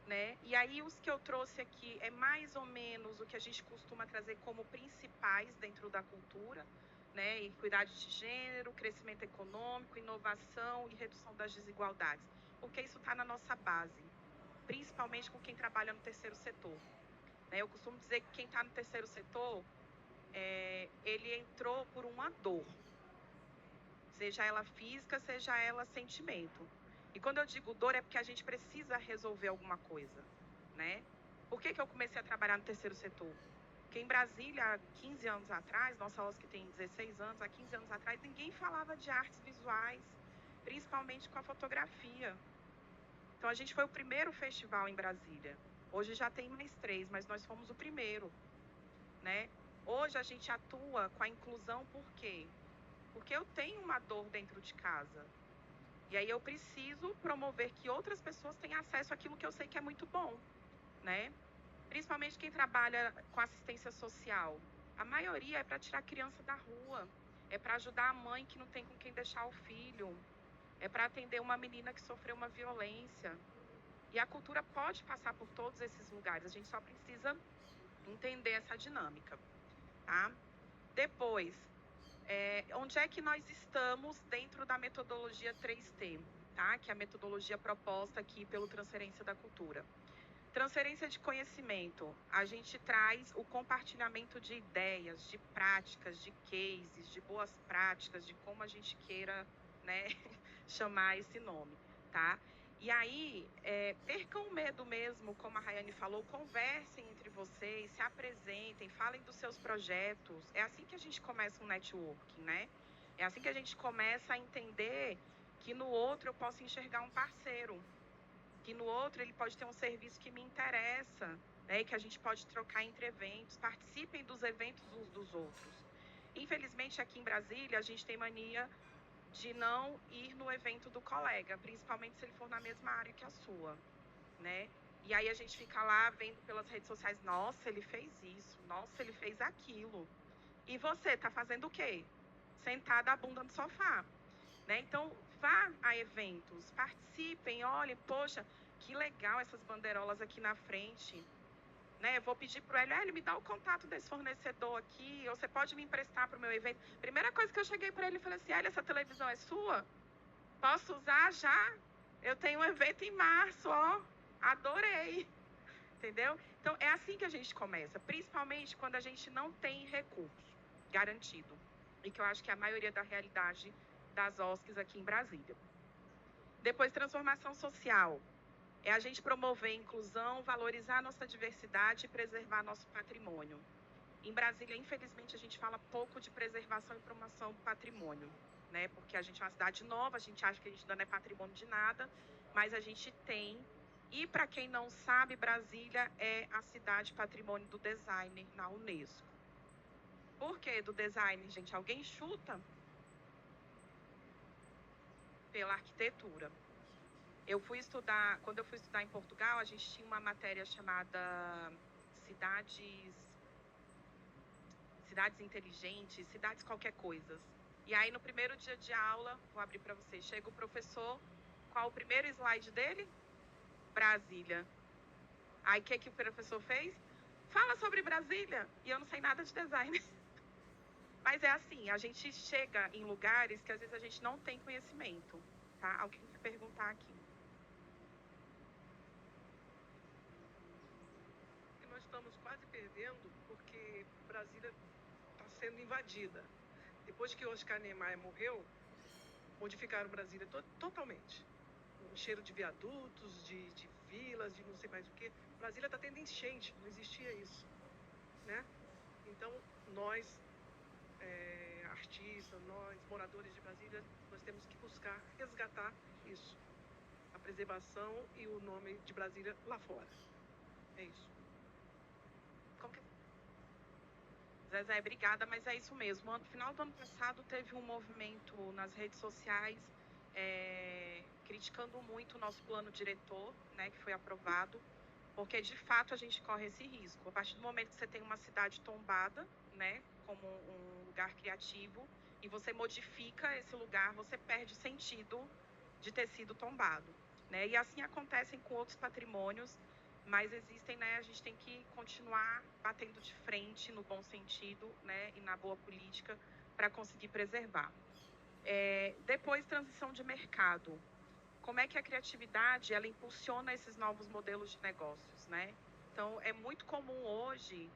né? E aí os que eu trouxe aqui é mais ou menos o que a gente costuma trazer como principais dentro da cultura, né? Equidade de gênero, crescimento econômico, inovação e redução das desigualdades. Porque isso está na nossa base, principalmente com quem trabalha no terceiro setor, né? Eu costumo dizer que quem está no terceiro setor, ele entrou por uma dor, seja ela física, seja ela sentimento. E quando eu digo dor, é porque a gente precisa resolver alguma coisa, né? Por que eu comecei a trabalhar no terceiro setor? Porque em Brasília, há 15 anos atrás, nossa OSC tem 16 anos, há 15 anos atrás, ninguém falava de artes visuais, principalmente com a fotografia. Então, a gente foi o primeiro festival em Brasília. Hoje já tem mais 3, mas nós fomos o primeiro, né? Hoje a gente atua com a inclusão, por quê? Porque eu tenho uma dor dentro de casa. E aí eu preciso promover que outras pessoas tenham acesso àquilo que eu sei que é muito bom, né? Principalmente quem trabalha com assistência social. A maioria é para tirar a criança da rua. é para ajudar a mãe que não tem com quem deixar o filho, é para atender uma menina que sofreu uma violência. E a cultura pode passar por todos esses lugares, a gente só precisa entender essa dinâmica, tá? Depois, onde é que nós estamos dentro da metodologia 3T, tá? Que é a metodologia proposta aqui pelo Transferência da Cultura. Transferência de conhecimento, a gente traz o compartilhamento de ideias, de práticas, de cases, de boas práticas, de como a gente queira, né, chamar esse nome, tá? E aí, percam o medo mesmo, como a Rayane falou, conversem entre vocês, se apresentem, falem dos seus projetos. É assim que a gente começa um networking, né? É assim que a gente começa a entender que no outro eu posso enxergar um parceiro, que no outro ele pode ter um serviço que me interessa, né? E que a gente pode trocar entre eventos. Participem dos eventos uns dos outros. Infelizmente, aqui em Brasília, a gente tem mania de não ir no evento do colega, principalmente se ele for na mesma área que a sua, né? E aí a gente fica lá vendo pelas redes sociais, nossa, ele fez isso, nossa, ele fez aquilo. E você, tá fazendo o quê? Sentada a bunda no sofá, né? Então, vá a eventos, participem, olhem, poxa, que legal essas bandeirolas aqui na frente, né? Vou pedir pro Hélio, me dá o contato desse fornecedor aqui, ou você pode me emprestar para o meu evento. Primeira coisa que eu cheguei para ele e falei assim, Hélio, essa televisão é sua? Posso usar já? Eu tenho um evento em março, ó, adorei, entendeu? Então, é assim que a gente começa, principalmente quando a gente não tem recurso garantido, e que eu acho que é a maioria da realidade das OSCs aqui em Brasília. Depois, transformação social. É a gente promover a inclusão, valorizar a nossa diversidade e preservar nosso patrimônio. Em Brasília, infelizmente, a gente fala pouco de preservação e promoção do patrimônio, né? Porque a gente é uma cidade nova, a gente acha que a gente ainda não é patrimônio de nada, mas a gente tem. E para quem não sabe, Brasília é a cidade patrimônio do design na Unesco. Por que do design, gente? Alguém chuta? Pela arquitetura. Quando eu fui estudar em Portugal, a gente tinha uma matéria chamada cidades inteligentes, cidades qualquer coisa. E aí, no primeiro dia de aula, vou abrir para vocês, chega o professor, qual o primeiro slide dele? Brasília. Aí, o que o professor fez? Fala sobre Brasília. E eu não sei nada de design. Mas é assim, a gente chega em lugares que às vezes a gente não tem conhecimento, tá? Alguém quer perguntar aqui? Nós estamos quase perdendo porque Brasília está sendo invadida. Depois que Oscar Niemeyer morreu, modificaram Brasília totalmente. Um cheiro de viadutos, de vilas, de não sei mais o que. Brasília está tendo enchente, não existia isso, né? Então, nós, artistas, nós, moradores de Brasília, nós temos que buscar resgatar isso. A preservação e o nome de Brasília lá fora. É isso. Zezé, obrigada, mas é isso mesmo. No final do ano passado teve um movimento nas redes sociais criticando muito o nosso plano diretor, né, que foi aprovado, porque de fato a gente corre esse risco. A partir do momento que você tem uma cidade tombada, né, como um lugar criativo, e você modifica esse lugar, você perde o sentido de ter sido tombado, né? E assim acontecem com outros patrimônios, mas existem, né? A gente tem que continuar batendo de frente no bom sentido, né? E na boa política para conseguir preservar. Depois, transição de mercado. Como é que a criatividade ela impulsiona esses novos modelos de negócios, né? Então, é muito comum hoje.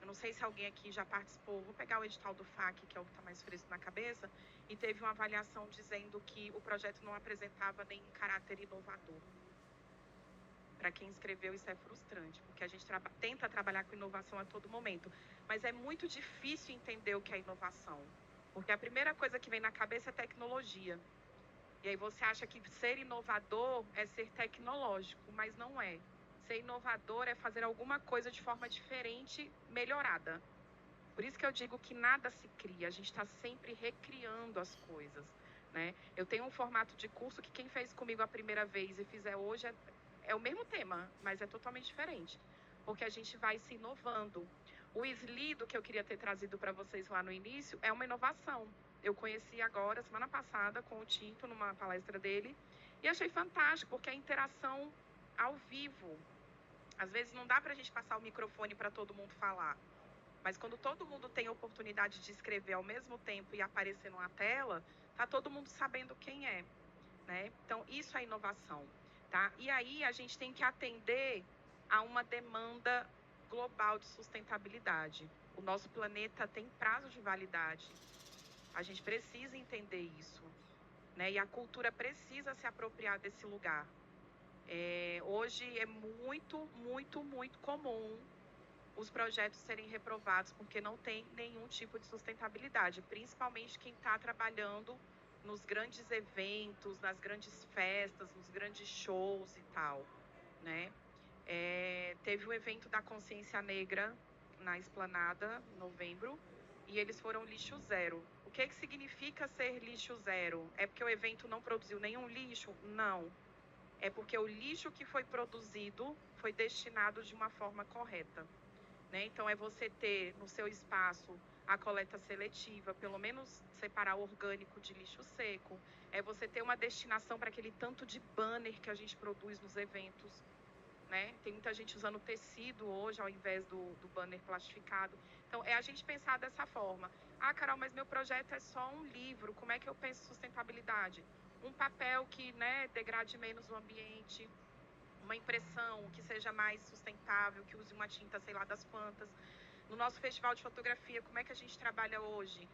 Eu não sei se alguém aqui já participou. Vou pegar o edital do FAC, que é o que está mais fresco na cabeça, e teve uma avaliação dizendo que o projeto não apresentava nenhum caráter inovador. Para quem escreveu, isso é frustrante, porque a gente tenta trabalhar com inovação a todo momento, mas é muito difícil entender o que é inovação, porque a primeira coisa que vem na cabeça é tecnologia. E aí você acha que ser inovador é ser tecnológico, mas não é. Ser inovador é fazer alguma coisa de forma diferente, melhorada. Por isso que eu digo que nada se cria, a gente está sempre recriando as coisas, né? Eu tenho um formato de curso que quem fez comigo a primeira vez e fizer hoje é o mesmo tema, mas é totalmente diferente, porque a gente vai se inovando. O Slido, que eu queria ter trazido para vocês lá no início, é uma inovação. Eu conheci agora, semana passada, com o Tito, numa palestra dele, e achei fantástico, porque a interação ao vivo. Às vezes não dá para a gente passar o microfone para todo mundo falar, mas quando todo mundo tem a oportunidade de escrever ao mesmo tempo e aparecer numa tela, tá todo mundo sabendo quem é, né? Então, isso é inovação, tá? E aí a gente tem que atender a uma demanda global de sustentabilidade. O nosso planeta tem prazo de validade. A gente precisa entender isso, né? E a cultura precisa se apropriar desse lugar. Hoje é muito, muito, muito comum os projetos serem reprovados porque não tem nenhum tipo de sustentabilidade, principalmente quem está trabalhando nos grandes eventos, nas grandes festas, nos grandes shows e tal, né? Teve o evento da Consciência Negra na Esplanada, em novembro, e eles foram lixo zero. O que significa ser lixo zero? É porque o evento não produziu nenhum lixo? Não. É porque o lixo que foi produzido foi destinado de uma forma correta, né? Então, é você ter no seu espaço a coleta seletiva, pelo menos separar o orgânico de lixo seco. É você ter uma destinação para aquele tanto de banner que a gente produz nos eventos, né? Tem muita gente usando tecido hoje ao invés do banner plastificado. Então, é a gente pensar dessa forma. Ah, Carol, mas meu projeto é só um livro. Como é que eu penso sustentabilidade? Um papel que, né, degrade menos o ambiente, uma impressão que seja mais sustentável, que use uma tinta, sei lá, das quantas. No nosso festival de fotografia, como é que a gente trabalha hoje?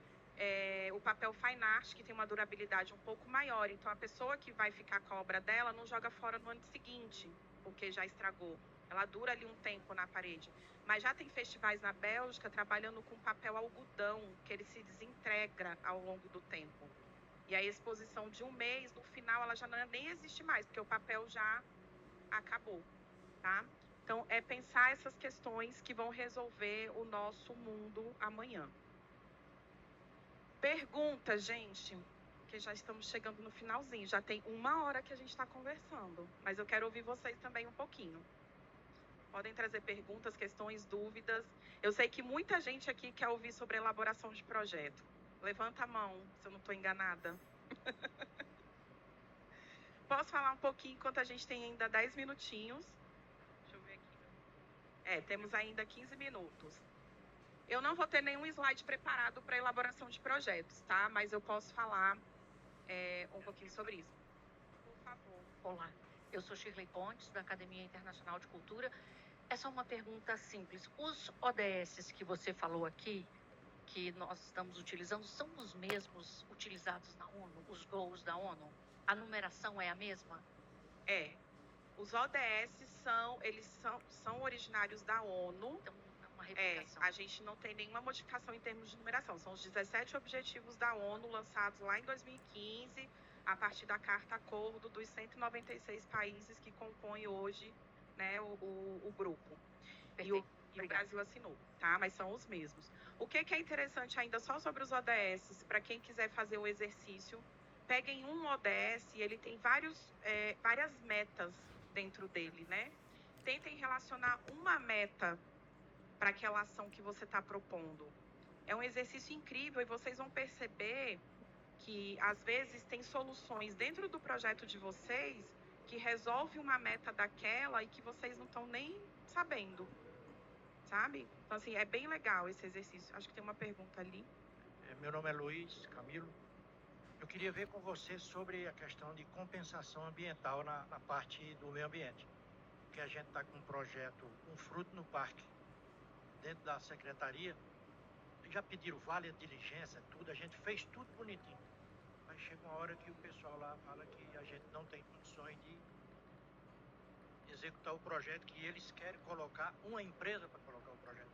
O papel fine art, que tem uma durabilidade um pouco maior. Então, a pessoa que vai ficar com a obra dela não joga fora no ano seguinte, porque já estragou. Ela dura ali um tempo na parede. Mas já tem festivais na Bélgica trabalhando com papel algodão, que ele se desintegra ao longo do tempo. E a exposição de um mês, no final, ela já nem existe mais, porque o papel já acabou, tá? Então, é pensar essas questões que vão resolver o nosso mundo amanhã. Pergunta, gente, que já estamos chegando no finalzinho. Já tem 1 hora que a gente está conversando, mas eu quero ouvir vocês também um pouquinho. Podem trazer perguntas, questões, dúvidas. Eu sei que muita gente aqui quer ouvir sobre elaboração de projeto. Levanta a mão, se eu não estou enganada. Posso falar um pouquinho enquanto a gente tem ainda 10 minutinhos? Deixa eu ver aqui. Temos ainda 15 minutos. Eu não vou ter nenhum slide preparado para elaboração de projetos, tá? Mas eu posso falar um pouquinho sobre isso. Por favor. Olá, eu sou Shirley Pontes, da Academia Internacional de Cultura. É só uma pergunta simples. Os ODS que você falou aqui, que nós estamos utilizando, são os mesmos utilizados na ONU, os goals da ONU? A numeração é a mesma? Os ODS são originários da ONU. Então, é uma replicação. A gente não tem nenhuma modificação em termos de numeração. São os 17 objetivos da ONU lançados lá em 2015, a partir da Carta Acordo dos 196 países que compõem hoje, né, o grupo. Perfeito. E o Brasil assinou, tá? Mas são os mesmos. O que é interessante ainda só sobre os ODS, para quem quiser fazer o exercício, peguem um ODS e ele tem várias metas dentro dele, né? Tentem relacionar uma meta para aquela ação que você está propondo. É um exercício incrível e vocês vão perceber que, às vezes, tem soluções dentro do projeto de vocês que resolve uma meta daquela e que vocês não estão nem sabendo, sabe? Então, assim, é bem legal esse exercício. Acho que tem uma pergunta ali. Meu nome é Luiz Camilo. Eu queria ver com você sobre a questão de compensação ambiental na parte do meio ambiente. Porque a gente está com um projeto, um fruto no parque, dentro da secretaria. Já pediram vale de diligência, tudo, a gente fez tudo bonitinho. Mas chega uma hora que o pessoal lá fala que a gente não tem condições de executar o projeto, que eles querem colocar uma empresa para colocar o projeto.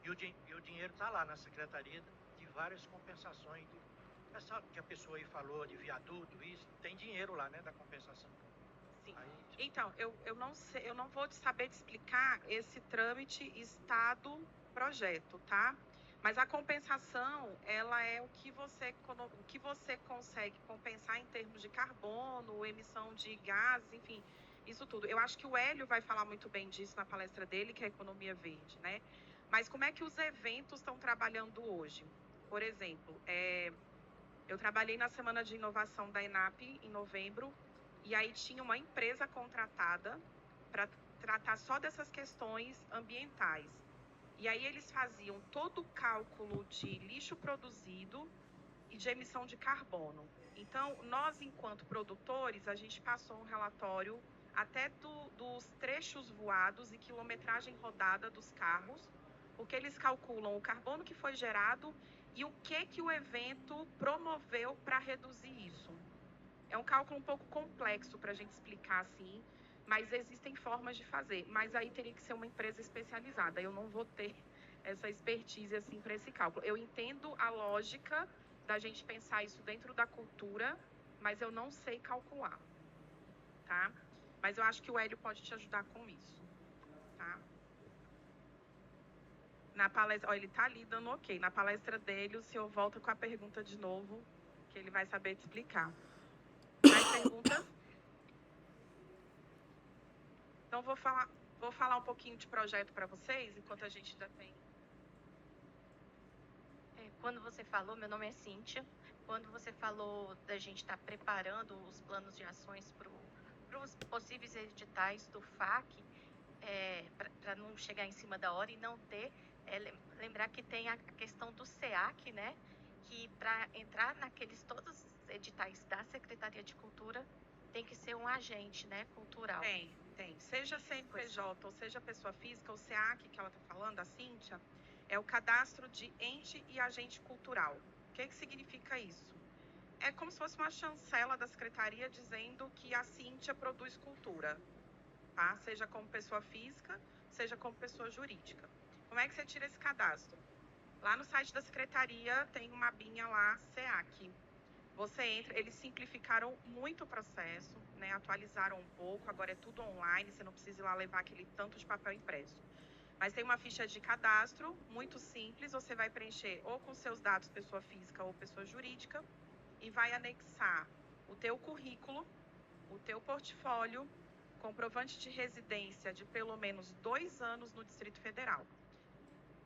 E o dinheiro está lá na secretaria de várias compensações. Essa que a pessoa aí falou de viaduto, isso, tem dinheiro lá, né, da compensação. Sim. Então, eu não sei, eu não vou saber te explicar esse trâmite Estado-projeto, tá? Mas a compensação, ela é o que você consegue compensar em termos de carbono, emissão de gases, enfim, isso tudo. Eu acho que o Hélio vai falar muito bem disso na palestra dele, que é a economia verde, né? Mas como é que os eventos estão trabalhando hoje? Por exemplo, eu trabalhei na Semana de Inovação da ENAP em novembro, e aí tinha uma empresa contratada para tratar só dessas questões ambientais. E aí eles faziam todo o cálculo de lixo produzido e de emissão de carbono. Então, nós, enquanto produtores, a gente passou um relatório até dos trechos voados e quilometragem rodada dos carros, porque eles calculam o carbono que foi gerado e o que o evento promoveu para reduzir isso. É um cálculo um pouco complexo para a gente explicar assim, mas existem formas de fazer. Mas aí teria que ser uma empresa especializada. Eu não vou ter essa expertise assim para esse cálculo. Eu entendo a lógica da gente pensar isso dentro da cultura, mas eu não sei calcular, tá? Mas eu acho que o Hélio pode te ajudar com isso, tá? Na palestra, ó, ele tá ali dando ok. Na palestra dele, o senhor volta com a pergunta de novo, que ele vai saber te explicar. Mais perguntas? Então, vou falar um pouquinho de projeto para vocês, enquanto a gente ainda tem. Quando você falou, meu nome é Cíntia, quando você falou da gente estar preparando os planos de ações para os possíveis editais do FAC, para não chegar em cima da hora e não ter, lembrar que tem a questão do SEAC, né? Que para entrar naqueles todos os editais da Secretaria de Cultura, tem que ser um agente, né, cultural. Tem. Seja CNPJ ou seja pessoa física, o SEAC que ela está falando, a Cíntia, é o cadastro de ente e agente cultural. O que significa isso? É como se fosse uma chancela da Secretaria dizendo que a Cíntia produz cultura, tá? Seja como pessoa física, seja como pessoa jurídica. Como é que você tira esse cadastro? Lá no site da Secretaria tem uma abinha lá, SEAC. Você entra, eles simplificaram muito o processo, né? Atualizaram um pouco, agora é tudo online, você não precisa ir lá levar aquele tanto de papel impresso. Mas tem uma ficha de cadastro, muito simples, você vai preencher ou com seus dados pessoa física ou pessoa jurídica e vai anexar o teu currículo, o teu portfólio, comprovante de residência de pelo menos 2 anos no Distrito Federal.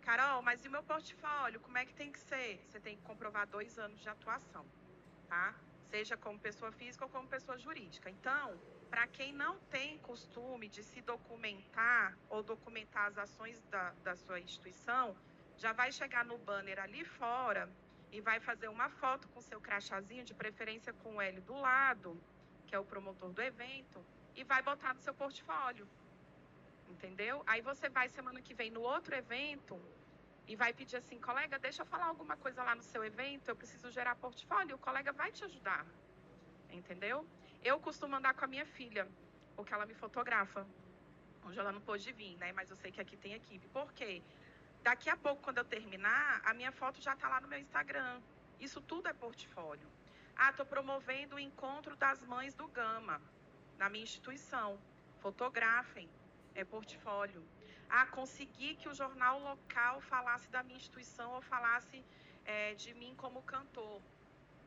Carol, mas e o meu portfólio, como é que tem que ser? Você tem que comprovar 2 anos de atuação, tá? Seja como pessoa física ou como pessoa jurídica. Então, para quem não tem costume de se documentar ou documentar as ações da sua instituição, já vai chegar no banner ali fora e vai fazer uma foto com seu crachazinho, de preferência com o L do lado, que é o promotor do evento, e vai botar no seu portfólio, entendeu? Aí você vai semana que vem no outro evento e vai pedir assim, colega, deixa eu falar alguma coisa lá no seu evento, eu preciso gerar portfólio, o colega vai te ajudar, entendeu? Eu costumo andar com a minha filha, porque ela me fotografa. Hoje ela não pôde vir, né? Mas eu sei que aqui tem equipe. Por quê? Daqui a pouco, quando eu terminar, a minha foto já tá lá no meu Instagram. Isso tudo é portfólio. Ah, tô promovendo o encontro das mães do Gama, na minha instituição. Fotografem, é portfólio. Ah, consegui que o jornal local falasse da minha instituição ou falasse de mim como cantor.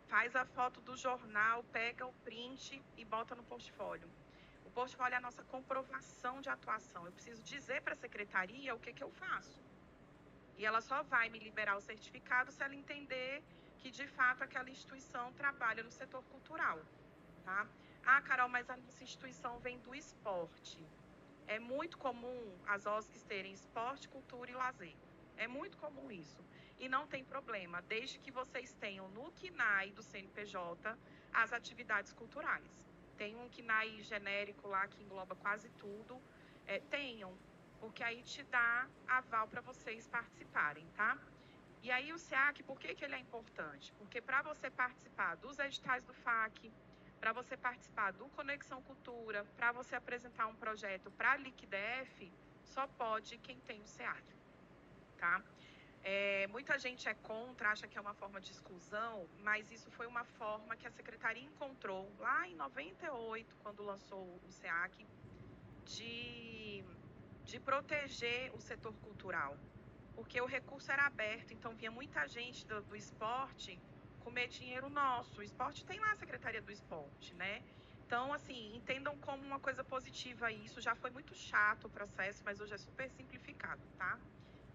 Faz a foto do jornal, pega o print e bota no portfólio. O portfólio é a nossa comprovação de atuação. Eu preciso dizer para a secretaria o que eu faço. E ela só vai me liberar o certificado se ela entender que, de fato, aquela instituição trabalha no setor cultural, tá? Ah, Carol, mas a nossa instituição vem do esporte. É muito comum as OSCs terem esporte, cultura e lazer. É muito comum isso. E não tem problema, desde que vocês tenham no KNAI do CNPJ as atividades culturais. Tem um KNAI genérico lá que engloba quase tudo. Tenham, porque aí te dá aval para vocês participarem, tá? E aí o SEAC, por que ele é importante? Porque para você participar dos editais do FAC, para você participar do Conexão Cultura, para você apresentar um projeto para a LICDF, só pode quem tem o SEAC, tá? Muita gente é contra, acha que é uma forma de exclusão, mas isso foi uma forma que a Secretaria encontrou lá em 98, quando lançou o SEAC, de proteger o setor cultural, porque o recurso era aberto, então vinha muita gente do esporte comer dinheiro nosso. O esporte tem lá a Secretaria do Esporte, né? Então, assim, entendam como uma coisa positiva isso. Já foi muito chato o processo, mas hoje é super simplificado, tá?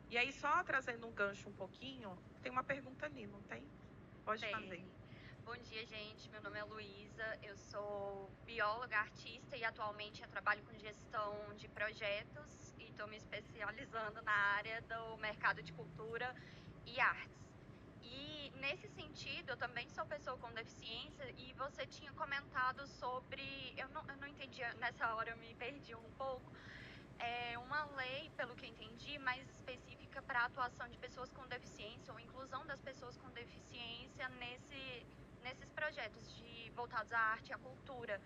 E aí, só trazendo um gancho um pouquinho, tem uma pergunta ali, não tem? Pode fazer. Bom dia, gente. Meu nome é Luísa, eu sou bióloga, artista e atualmente eu trabalho com gestão de projetos e estou me especializando na área do mercado de cultura e artes. E nesse sentido, eu também sou pessoa com deficiência e você tinha comentado sobre, eu não entendi, nessa hora eu me perdi um pouco, uma lei, pelo que eu entendi, mais específica para a atuação de pessoas com deficiência ou inclusão das pessoas com deficiência nesses projetos voltados à arte e à cultura.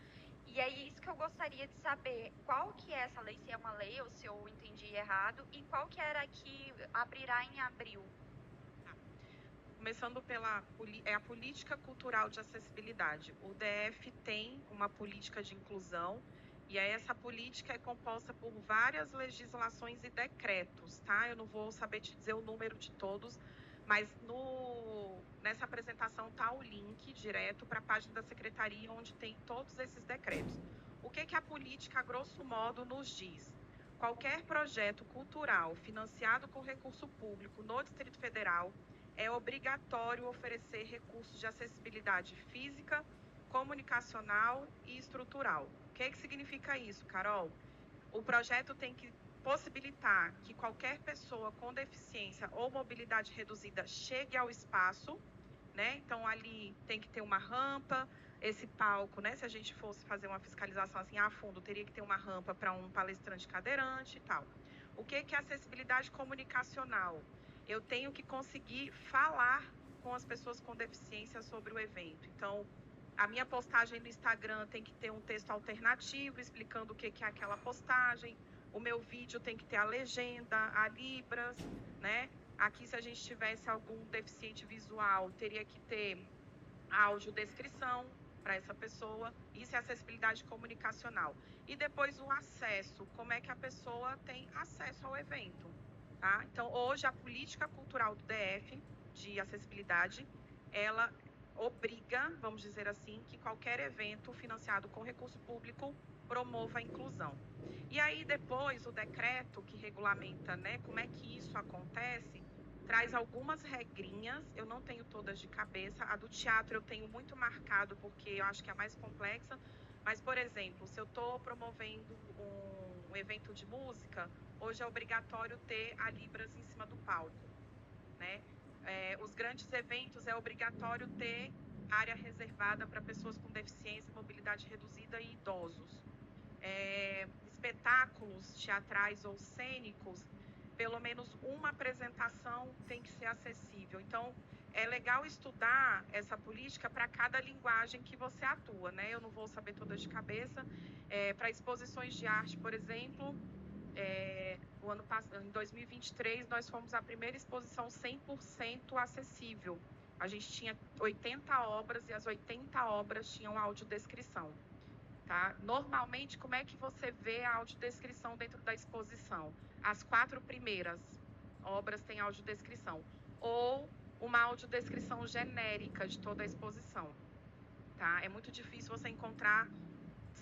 E é isso que eu gostaria de saber, qual que é essa lei, se é uma lei ou se eu entendi errado, e qual que era que abrirá em abril. Começando pela a política cultural de acessibilidade. O DF tem uma política de inclusão, e aí essa política é composta por várias legislações e decretos, tá? Eu não vou saber te dizer o número de todos, mas nessa apresentação tá o link direto para a página da secretaria, onde tem todos esses decretos. O que a política, a grosso modo, nos diz? Qualquer projeto cultural financiado com recurso público no Distrito Federal é obrigatório oferecer recursos de acessibilidade física, comunicacional e estrutural. O que significa isso, Carol? O projeto tem que possibilitar que qualquer pessoa com deficiência ou mobilidade reduzida chegue ao espaço, né? Então, ali tem que ter uma rampa, esse palco, né? Se a gente fosse fazer uma fiscalização assim a fundo, teria que ter uma rampa para um palestrante cadeirante e tal. O que é acessibilidade comunicacional? Eu tenho que conseguir falar com as pessoas com deficiência sobre o evento. Então, a minha postagem no Instagram tem que ter um texto alternativo explicando o que é aquela postagem. O meu vídeo tem que ter a legenda, a Libras, né? Aqui, se a gente tivesse algum deficiente visual, teria que ter audiodescrição para essa pessoa. Isso é acessibilidade comunicacional. E depois o acesso, como é que a pessoa tem acesso ao evento, tá? Então, hoje, a política cultural do DF de acessibilidade, ela obriga, vamos dizer assim, que qualquer evento financiado com recurso público promova a inclusão. E aí, depois, o decreto que regulamenta, né, como é que isso acontece, traz algumas regrinhas, eu não tenho todas de cabeça. A do teatro eu tenho muito marcado, porque eu acho que é a mais complexa. Mas, por exemplo, se eu estou promovendo um evento de música, hoje é obrigatório ter a Libras em cima do palco, né? Os grandes eventos é obrigatório ter área reservada para pessoas com deficiência, mobilidade reduzida e idosos. Espetáculos teatrais ou cênicos, pelo menos uma apresentação tem que ser acessível. Então, é legal estudar essa política para cada linguagem que você atua, né? Eu não vou saber todas de cabeça. Para exposições de arte, por exemplo, o ano passado, em 2023, nós fomos a primeira exposição 100% acessível. A gente tinha 80 obras e as 80 obras tinham audiodescrição. Tá? Normalmente, como é que você vê a audiodescrição dentro da exposição? As 4 primeiras obras têm audiodescrição. Ou uma audiodescrição genérica de toda a exposição. Tá? É muito difícil você encontrar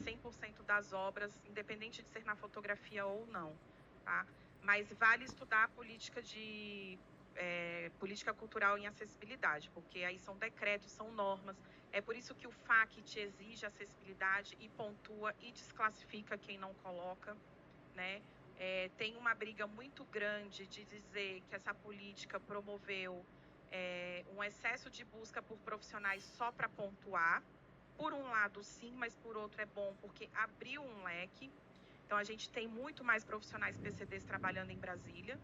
100% das obras, independente de ser na fotografia ou não. Tá? Mas vale estudar a política política cultural em acessibilidade, porque aí são decretos, são normas. É por isso que o FAC te exige acessibilidade e pontua e desclassifica quem não coloca, né? Tem uma briga muito grande de dizer que essa política promoveu um excesso de busca por profissionais só para pontuar. Por um lado, sim, mas por outro é bom porque abriu um leque. Então, a gente tem muito mais profissionais PCDs trabalhando em Brasília,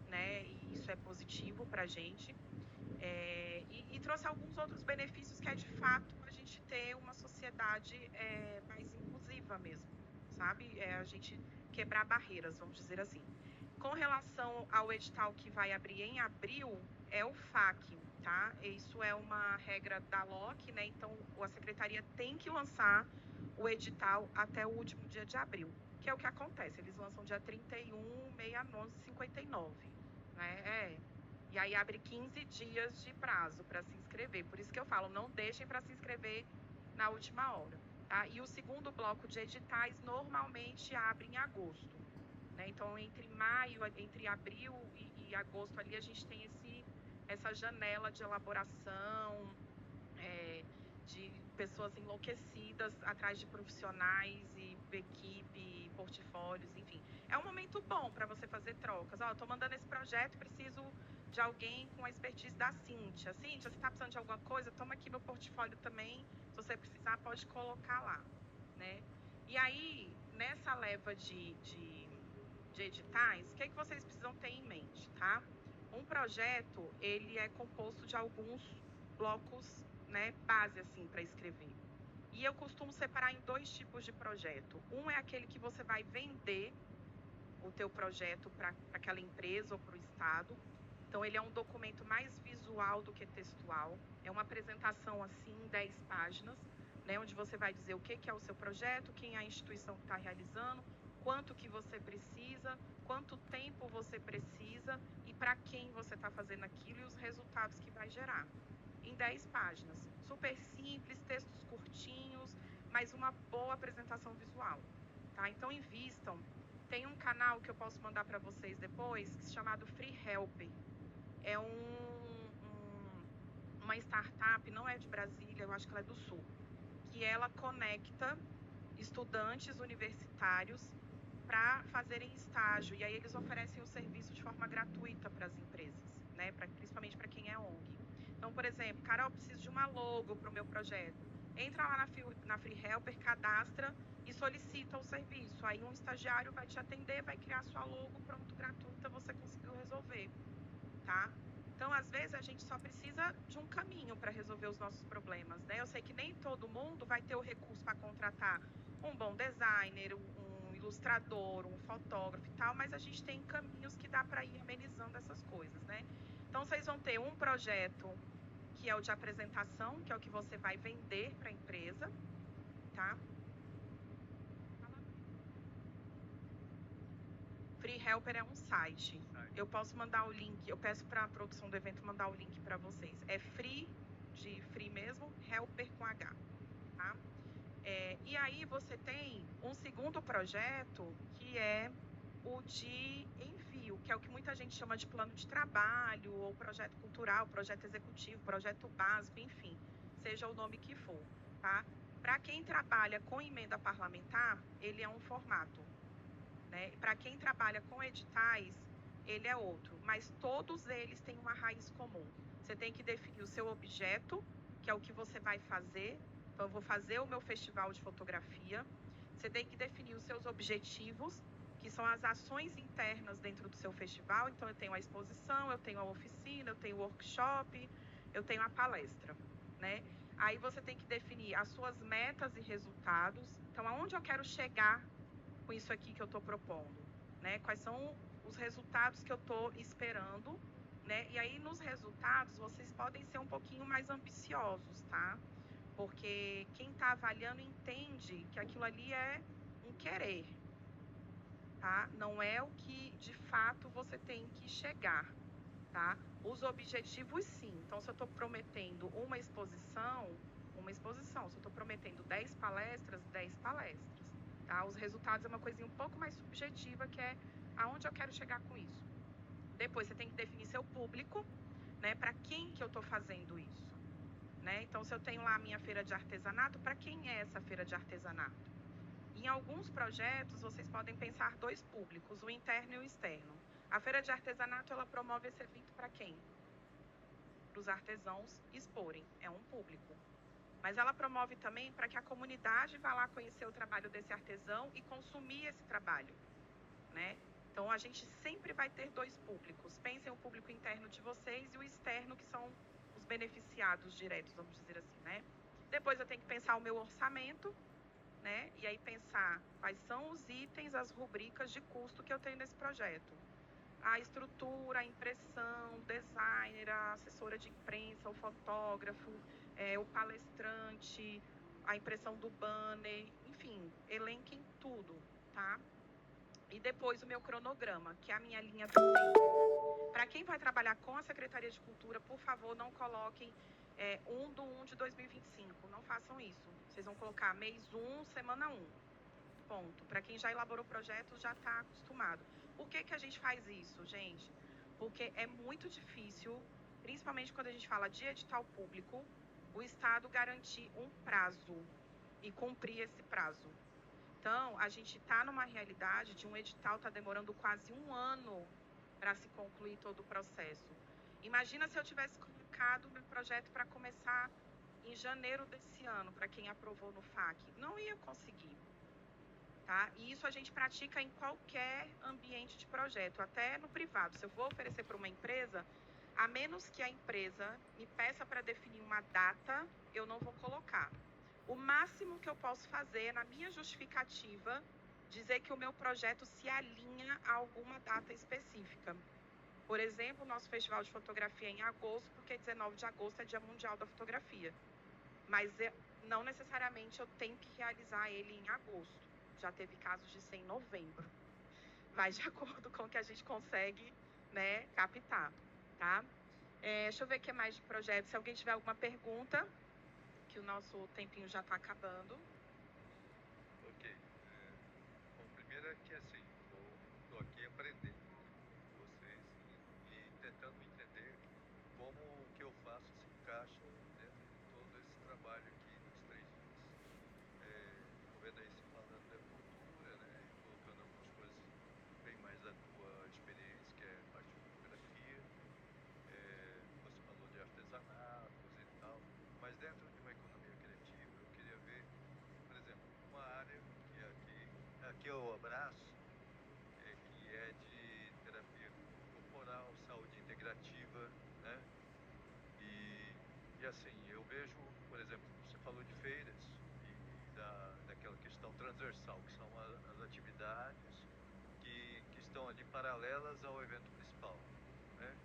né? E isso é positivo para a gente. E trouxe alguns outros benefícios, que é de fato a gente ter uma sociedade mais inclusiva mesmo, sabe? A gente quebrar barreiras, vamos dizer assim. Com relação ao edital que vai abrir em abril, é o FAC, tá? Isso é uma regra da LOC, né? Então, a secretaria tem que lançar o edital até o último dia de abril, que é o que acontece. Eles lançam dia 31, 69, 59, né? E aí abre 15 dias de prazo para se inscrever. Por isso que eu falo, não deixem para se inscrever na última hora, tá? E o segundo bloco de editais normalmente abre em agosto, né? Então, entre abril e agosto ali, a gente tem essa janela de elaboração, de pessoas enlouquecidas atrás de profissionais e equipe, portfólios, enfim. É um momento bom para você fazer trocas. Ó, estou mandando esse projeto, preciso de alguém com a expertise da Cíntia. Cíntia, você está precisando de alguma coisa? Toma aqui meu portfólio também. Se você precisar, pode colocar lá, né? E aí, nessa leva de editais, o que vocês precisam ter em mente, tá? Um projeto, ele é composto de alguns blocos, né, base, assim, para escrever. E eu costumo separar em 2 tipos de projeto. Um é aquele que você vai vender o teu projeto para aquela empresa ou para o estado. Então, ele é um documento mais visual do que textual. É uma apresentação, assim, em 10 páginas, né, onde você vai dizer o que é o seu projeto, quem é a instituição que está realizando, quanto que você precisa, quanto tempo você precisa e para quem você está fazendo aquilo e os resultados que vai gerar. Em 10 páginas. Super simples, textos curtinhos, mas uma boa apresentação visual, tá? Então, invistam. Tem um canal que eu posso mandar para vocês depois, chamado Free Helper. É uma startup, não é de Brasília, eu acho que ela é do Sul, que ela conecta estudantes universitários para fazerem estágio. E aí eles oferecem o serviço de forma gratuita para as empresas, né? Principalmente para quem é ONG. Então, por exemplo, Carol, eu preciso de uma logo para o meu projeto. Entra lá na Free Helper, cadastra e solicita o serviço. Aí um estagiário vai te atender, vai criar sua logo, pronto, gratuita, você conseguiu resolver, tá? Então, às vezes, a gente só precisa de um caminho para resolver os nossos problemas, né? Eu sei que nem todo mundo vai ter o recurso para contratar um bom designer, um ilustrador, um fotógrafo e tal, mas a gente tem caminhos que dá para ir amenizando essas coisas, né? Então, vocês vão ter um projeto que é o de apresentação, que é o que você vai vender para a empresa, tá? Free Helper é um site. Eu posso mandar o link, eu peço para a produção do evento mandar o link para vocês. É free, de free mesmo, Helper com H, tá? E aí você tem um segundo projeto, que é o de envio, que é o que muita gente chama de plano de trabalho, ou projeto cultural, projeto executivo, projeto básico, enfim, seja o nome que for, tá? Para quem trabalha com emenda parlamentar, ele é um formato, né? Para quem trabalha com editais, ele é outro, mas todos eles têm uma raiz comum. Você tem que definir o seu objeto, que é o que você vai fazer. Então, eu vou fazer o meu festival de fotografia. Você tem que definir os seus objetivos, que são as ações internas dentro do seu festival. Então, eu tenho a exposição, eu tenho a oficina, eu tenho o workshop, eu tenho a palestra, né? Aí você tem que definir as suas metas e resultados. Então, aonde eu quero chegar com isso aqui que eu estou propondo, né? Quais são os resultados que eu estou esperando, né? E aí, nos resultados, vocês podem ser um pouquinho mais ambiciosos, tá? Porque quem está avaliando entende que aquilo ali é um querer, tá? Não é o que, de fato, você tem que chegar, tá? Os objetivos, sim. Então, se eu estou prometendo uma exposição. Se eu estou prometendo 10 palestras, 10 palestras, tá? Os resultados é uma coisinha um pouco mais subjetiva, que é aonde eu quero chegar com isso. Depois, você tem que definir seu público, né? Para quem que eu estou fazendo isso, né? Então, se eu tenho lá a minha feira de artesanato, para quem é essa feira de artesanato? Em alguns projetos, vocês podem pensar 2 públicos, o interno e o externo. A feira de artesanato, ela promove esse evento para quem? Para os artesãos exporem, é um público. Mas ela promove também para que a comunidade vá lá conhecer o trabalho desse artesão e consumir esse trabalho, né? Então, a gente sempre vai ter 2 públicos. Pensem o público interno de vocês e o externo, que são os beneficiados diretos, vamos dizer assim, né? Depois eu tenho que pensar o meu orçamento, né? E aí pensar quais são os itens, as rubricas de custo que eu tenho nesse projeto. A estrutura, a impressão, o designer, a assessora de imprensa, o fotógrafo, o palestrante, a impressão do banner, enfim, elenquem tudo, tá? E depois o meu cronograma, que é a minha linha do tempo. Para quem vai trabalhar com a Secretaria de Cultura, por favor, não coloquem 1/1 de 2025. Não façam isso. Vocês vão colocar mês 1, semana 1. ponto. Para quem já elaborou projeto, já está acostumado. Por que que a gente faz isso, gente? Porque é muito difícil, principalmente quando a gente fala de edital público, o Estado garantir um prazo e cumprir esse prazo. Então, a gente está numa realidade de um edital tá demorando quase um ano para se concluir todo o processo. Imagina se eu tivesse colocado o meu projeto para começar em janeiro desse ano, para quem aprovou no FAC. Não ia conseguir, tá? E isso a gente pratica em qualquer ambiente de projeto, até no privado. Se eu for oferecer para uma empresa, a menos que a empresa me peça para definir uma data, eu não vou colocar. O máximo que eu posso fazer é, na minha justificativa, dizer que o meu projeto se alinha a alguma data específica. Por exemplo, o nosso festival de fotografia é em agosto, porque 19 de agosto é Dia Mundial da Fotografia. Mas não necessariamente eu tenho que realizar ele em agosto. Já teve casos de ser em novembro. Vai de acordo com o que a gente consegue, né, captar, tá? Deixa eu ver o que mais de projeto. Se alguém tiver alguma pergunta, que o nosso tempinho já está acabando. Ok. Bom, primeiro é que assim, estou aqui aprendendo com vocês e tentando entender como o que eu faço se encaixa dentro de todo esse trabalho aqui nos 3 dias. Estou vendo aí se falando da cultura, né? E colocando algumas coisas bem mais da tua experiência, que é a parte de fotografia. Você falou de artesanatos e tal, mas dentro de uma economia criativa, eu queria ver, por exemplo, uma área que aqui eu abraço, que é de terapia corporal, saúde integrativa, né? E assim, eu vejo, por exemplo, você falou de feiras e daquela questão transversal, que são as atividades que estão ali paralelas ao evento principal, né?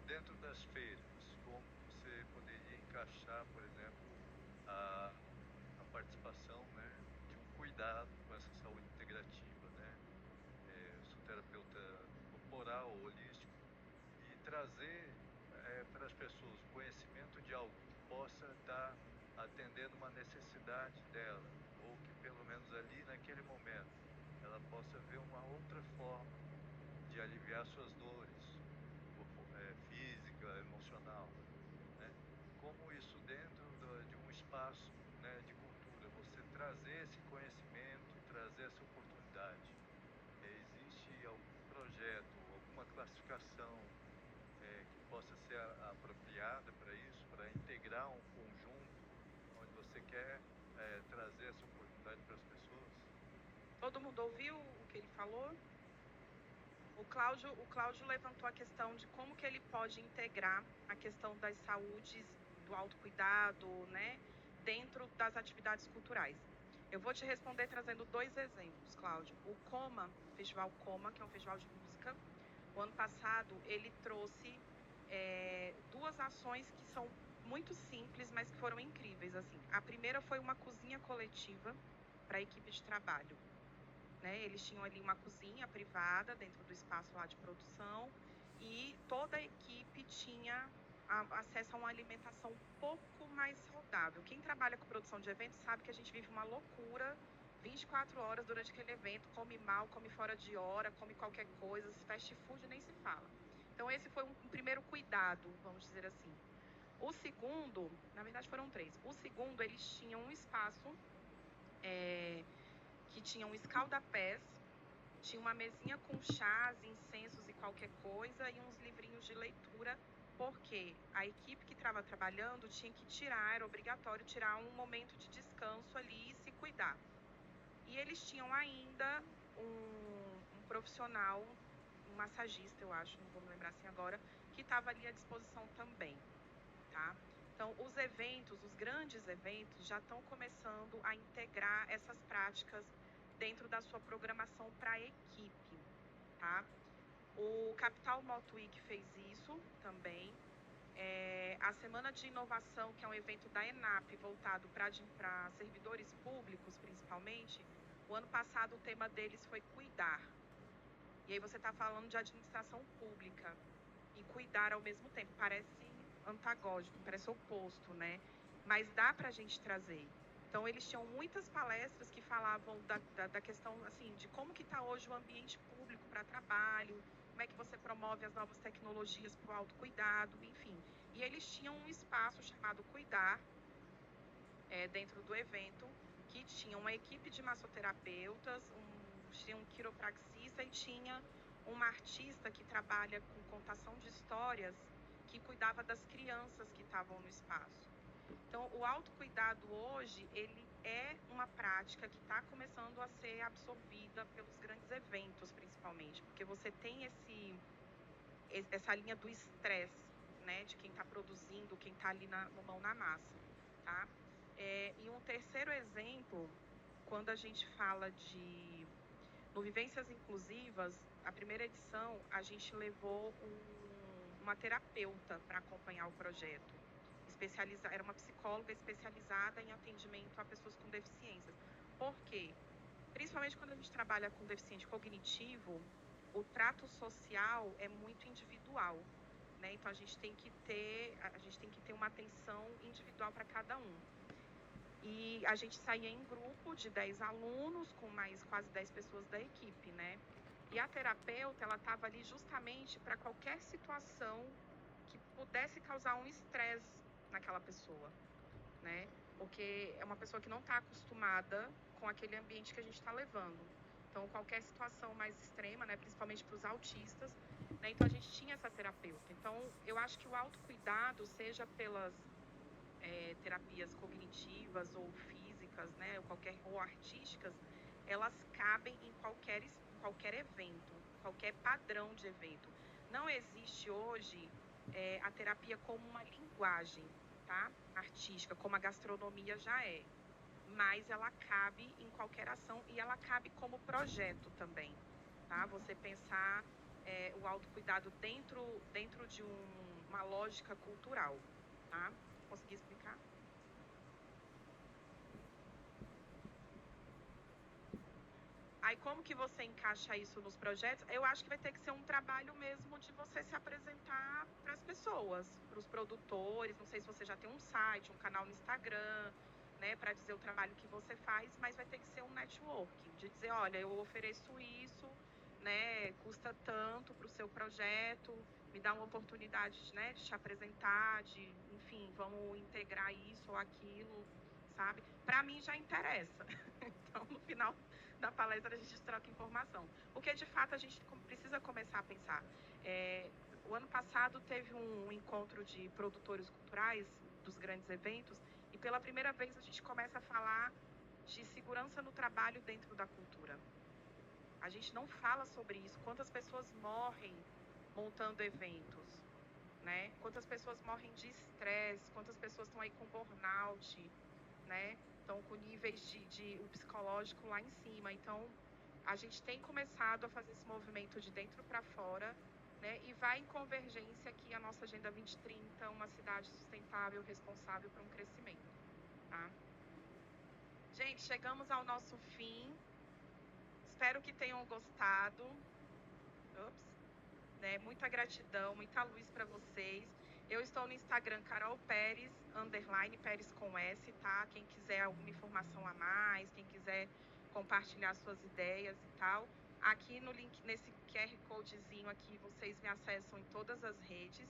Dentro das feiras, como você poderia encaixar, por exemplo, a participação, né, de um cuidado com essa saúde integrativa, né? Eu sou terapeuta corporal, holístico, e trazer para as pessoas o conhecimento de algo que possa estar atendendo uma necessidade dela, ou que pelo menos ali naquele momento ela possa ver uma outra forma de aliviar suas dores física, emocional, né? Como isso dentro de um espaço, né, de cultura, você trazer esse conhecimento, trazer essa oportunidade. Existe algum projeto, alguma classificação que possa ser apropriada para isso, para integrar um conjunto onde você quer trazer essa oportunidade para as pessoas? Todo mundo ouviu o que ele falou? O Cláudio levantou a questão de como que ele pode integrar a questão das saúdes, do autocuidado, né, dentro das atividades culturais. Eu vou te responder trazendo 2 exemplos, Cláudio. O Coma, o Festival Coma, que é um festival de música, o ano passado ele trouxe 2 ações que são muito simples, mas que foram incríveis, assim. A primeira foi uma cozinha coletiva para a equipe de trabalho. Né? Eles tinham ali uma cozinha privada dentro do espaço lá de produção e toda a equipe tinha acesso a uma alimentação um pouco mais saudável. Quem trabalha com produção de eventos sabe que a gente vive uma loucura 24 horas durante aquele evento, come mal, come fora de hora, come qualquer coisa, fast food nem se fala. Então esse foi um primeiro cuidado, vamos dizer assim. O segundo, na verdade foram 3. O segundo, eles tinham um espaço que tinha um escaldapés, tinha uma mesinha com chás, incensos e qualquer coisa e uns livrinhos de leitura, porque a equipe que estava trabalhando tinha que tirar, era obrigatório tirar um momento de descanso ali e se cuidar. E eles tinham ainda um profissional, um massagista, eu acho, não vou me lembrar assim agora, que estava ali à disposição também, tá? Então, os eventos, os grandes eventos, já estão começando a integrar essas práticas dentro da sua programação para a equipe, tá? O Capital Moto Week fez isso também. A Semana de Inovação, que é um evento da ENAP voltado para servidores públicos, principalmente, o ano passado o tema deles foi cuidar. E aí você está falando de administração pública e cuidar ao mesmo tempo. Parece antagônico, parece oposto, né? Mas dá para a gente trazer. Então, eles tinham muitas palestras que falavam da questão, assim, de como que está hoje o ambiente público para trabalho, como é que você promove as novas tecnologias para o autocuidado, enfim. E eles tinham um espaço chamado Cuidar, dentro do evento, que tinha uma equipe de massoterapeutas, tinha um quiropraxista e tinha uma artista que trabalha com contação de histórias, que cuidava das crianças que estavam no espaço. Então, o autocuidado hoje, ele é uma prática que está começando a ser absorvida pelos grandes eventos, principalmente, porque você tem essa linha do estresse, né, de quem está produzindo, quem está ali no mão na massa, tá? E um terceiro exemplo, quando a gente fala no Vivências Inclusivas, a primeira edição, a gente levou uma terapeuta para acompanhar o projeto. Era uma psicóloga especializada em atendimento a pessoas com deficiências. Por quê? Principalmente quando a gente trabalha com deficiente cognitivo, o trato social é muito individual, né? Então a gente tem que ter uma atenção individual para cada um. E a gente saía em grupo de 10 alunos, com mais quase 10 pessoas da equipe, né? E a terapeuta, ela estava ali justamente para qualquer situação que pudesse causar um estresse naquela pessoa, né? Porque é uma pessoa que não está acostumada com aquele ambiente que a gente está levando. Então, qualquer situação mais extrema, né, principalmente para os autistas, né, então a gente tinha essa terapeuta. Então, eu acho que o autocuidado, seja pelas terapias cognitivas ou físicas, né, ou artísticas, elas cabem em qualquer evento, qualquer padrão de evento. Não existe hoje a terapia como uma linguagem, tá, artística, como a gastronomia já é. Mas ela cabe em qualquer ação e ela cabe como projeto também, tá? Você pensar o autocuidado dentro de uma lógica cultural, tá? Consegui explicar? Aí, como que você encaixa isso nos projetos? Eu acho que vai ter que ser um trabalho mesmo de você se apresentar para as pessoas, para os produtores. Não sei se você já tem um site, um canal no Instagram, né, para dizer o trabalho que você faz, mas vai ter que ser um networking, de dizer, olha, eu ofereço isso, né, custa tanto para o seu projeto, me dá uma oportunidade, né, de te apresentar, enfim, vamos integrar isso ou aquilo, sabe? Para mim já interessa. Então, no final da palestra a gente troca informação. Porque, de fato, a gente precisa começar a pensar. O ano passado teve um encontro de produtores culturais dos grandes eventos e pela primeira vez a gente começa a falar de segurança no trabalho dentro da cultura. A gente não fala sobre isso. Quantas pessoas morrem montando eventos, né? Quantas pessoas morrem de estresse, quantas pessoas estão aí com burnout, né? Estão com níveis de o psicológico lá em cima. Então, a gente tem começado a fazer esse movimento de dentro para fora, né? E vai em convergência aqui a nossa Agenda 2030, uma cidade sustentável, responsável para um crescimento, tá? Gente, chegamos ao nosso fim. Espero que tenham gostado. Né? Muita gratidão, muita luz para vocês. Eu estou no Instagram, Carol Pérez, _ Pérez com S, tá? Quem quiser alguma informação a mais, quem quiser compartilhar suas ideias e tal. Aqui no link, nesse QR Codezinho aqui, vocês me acessam em todas as redes.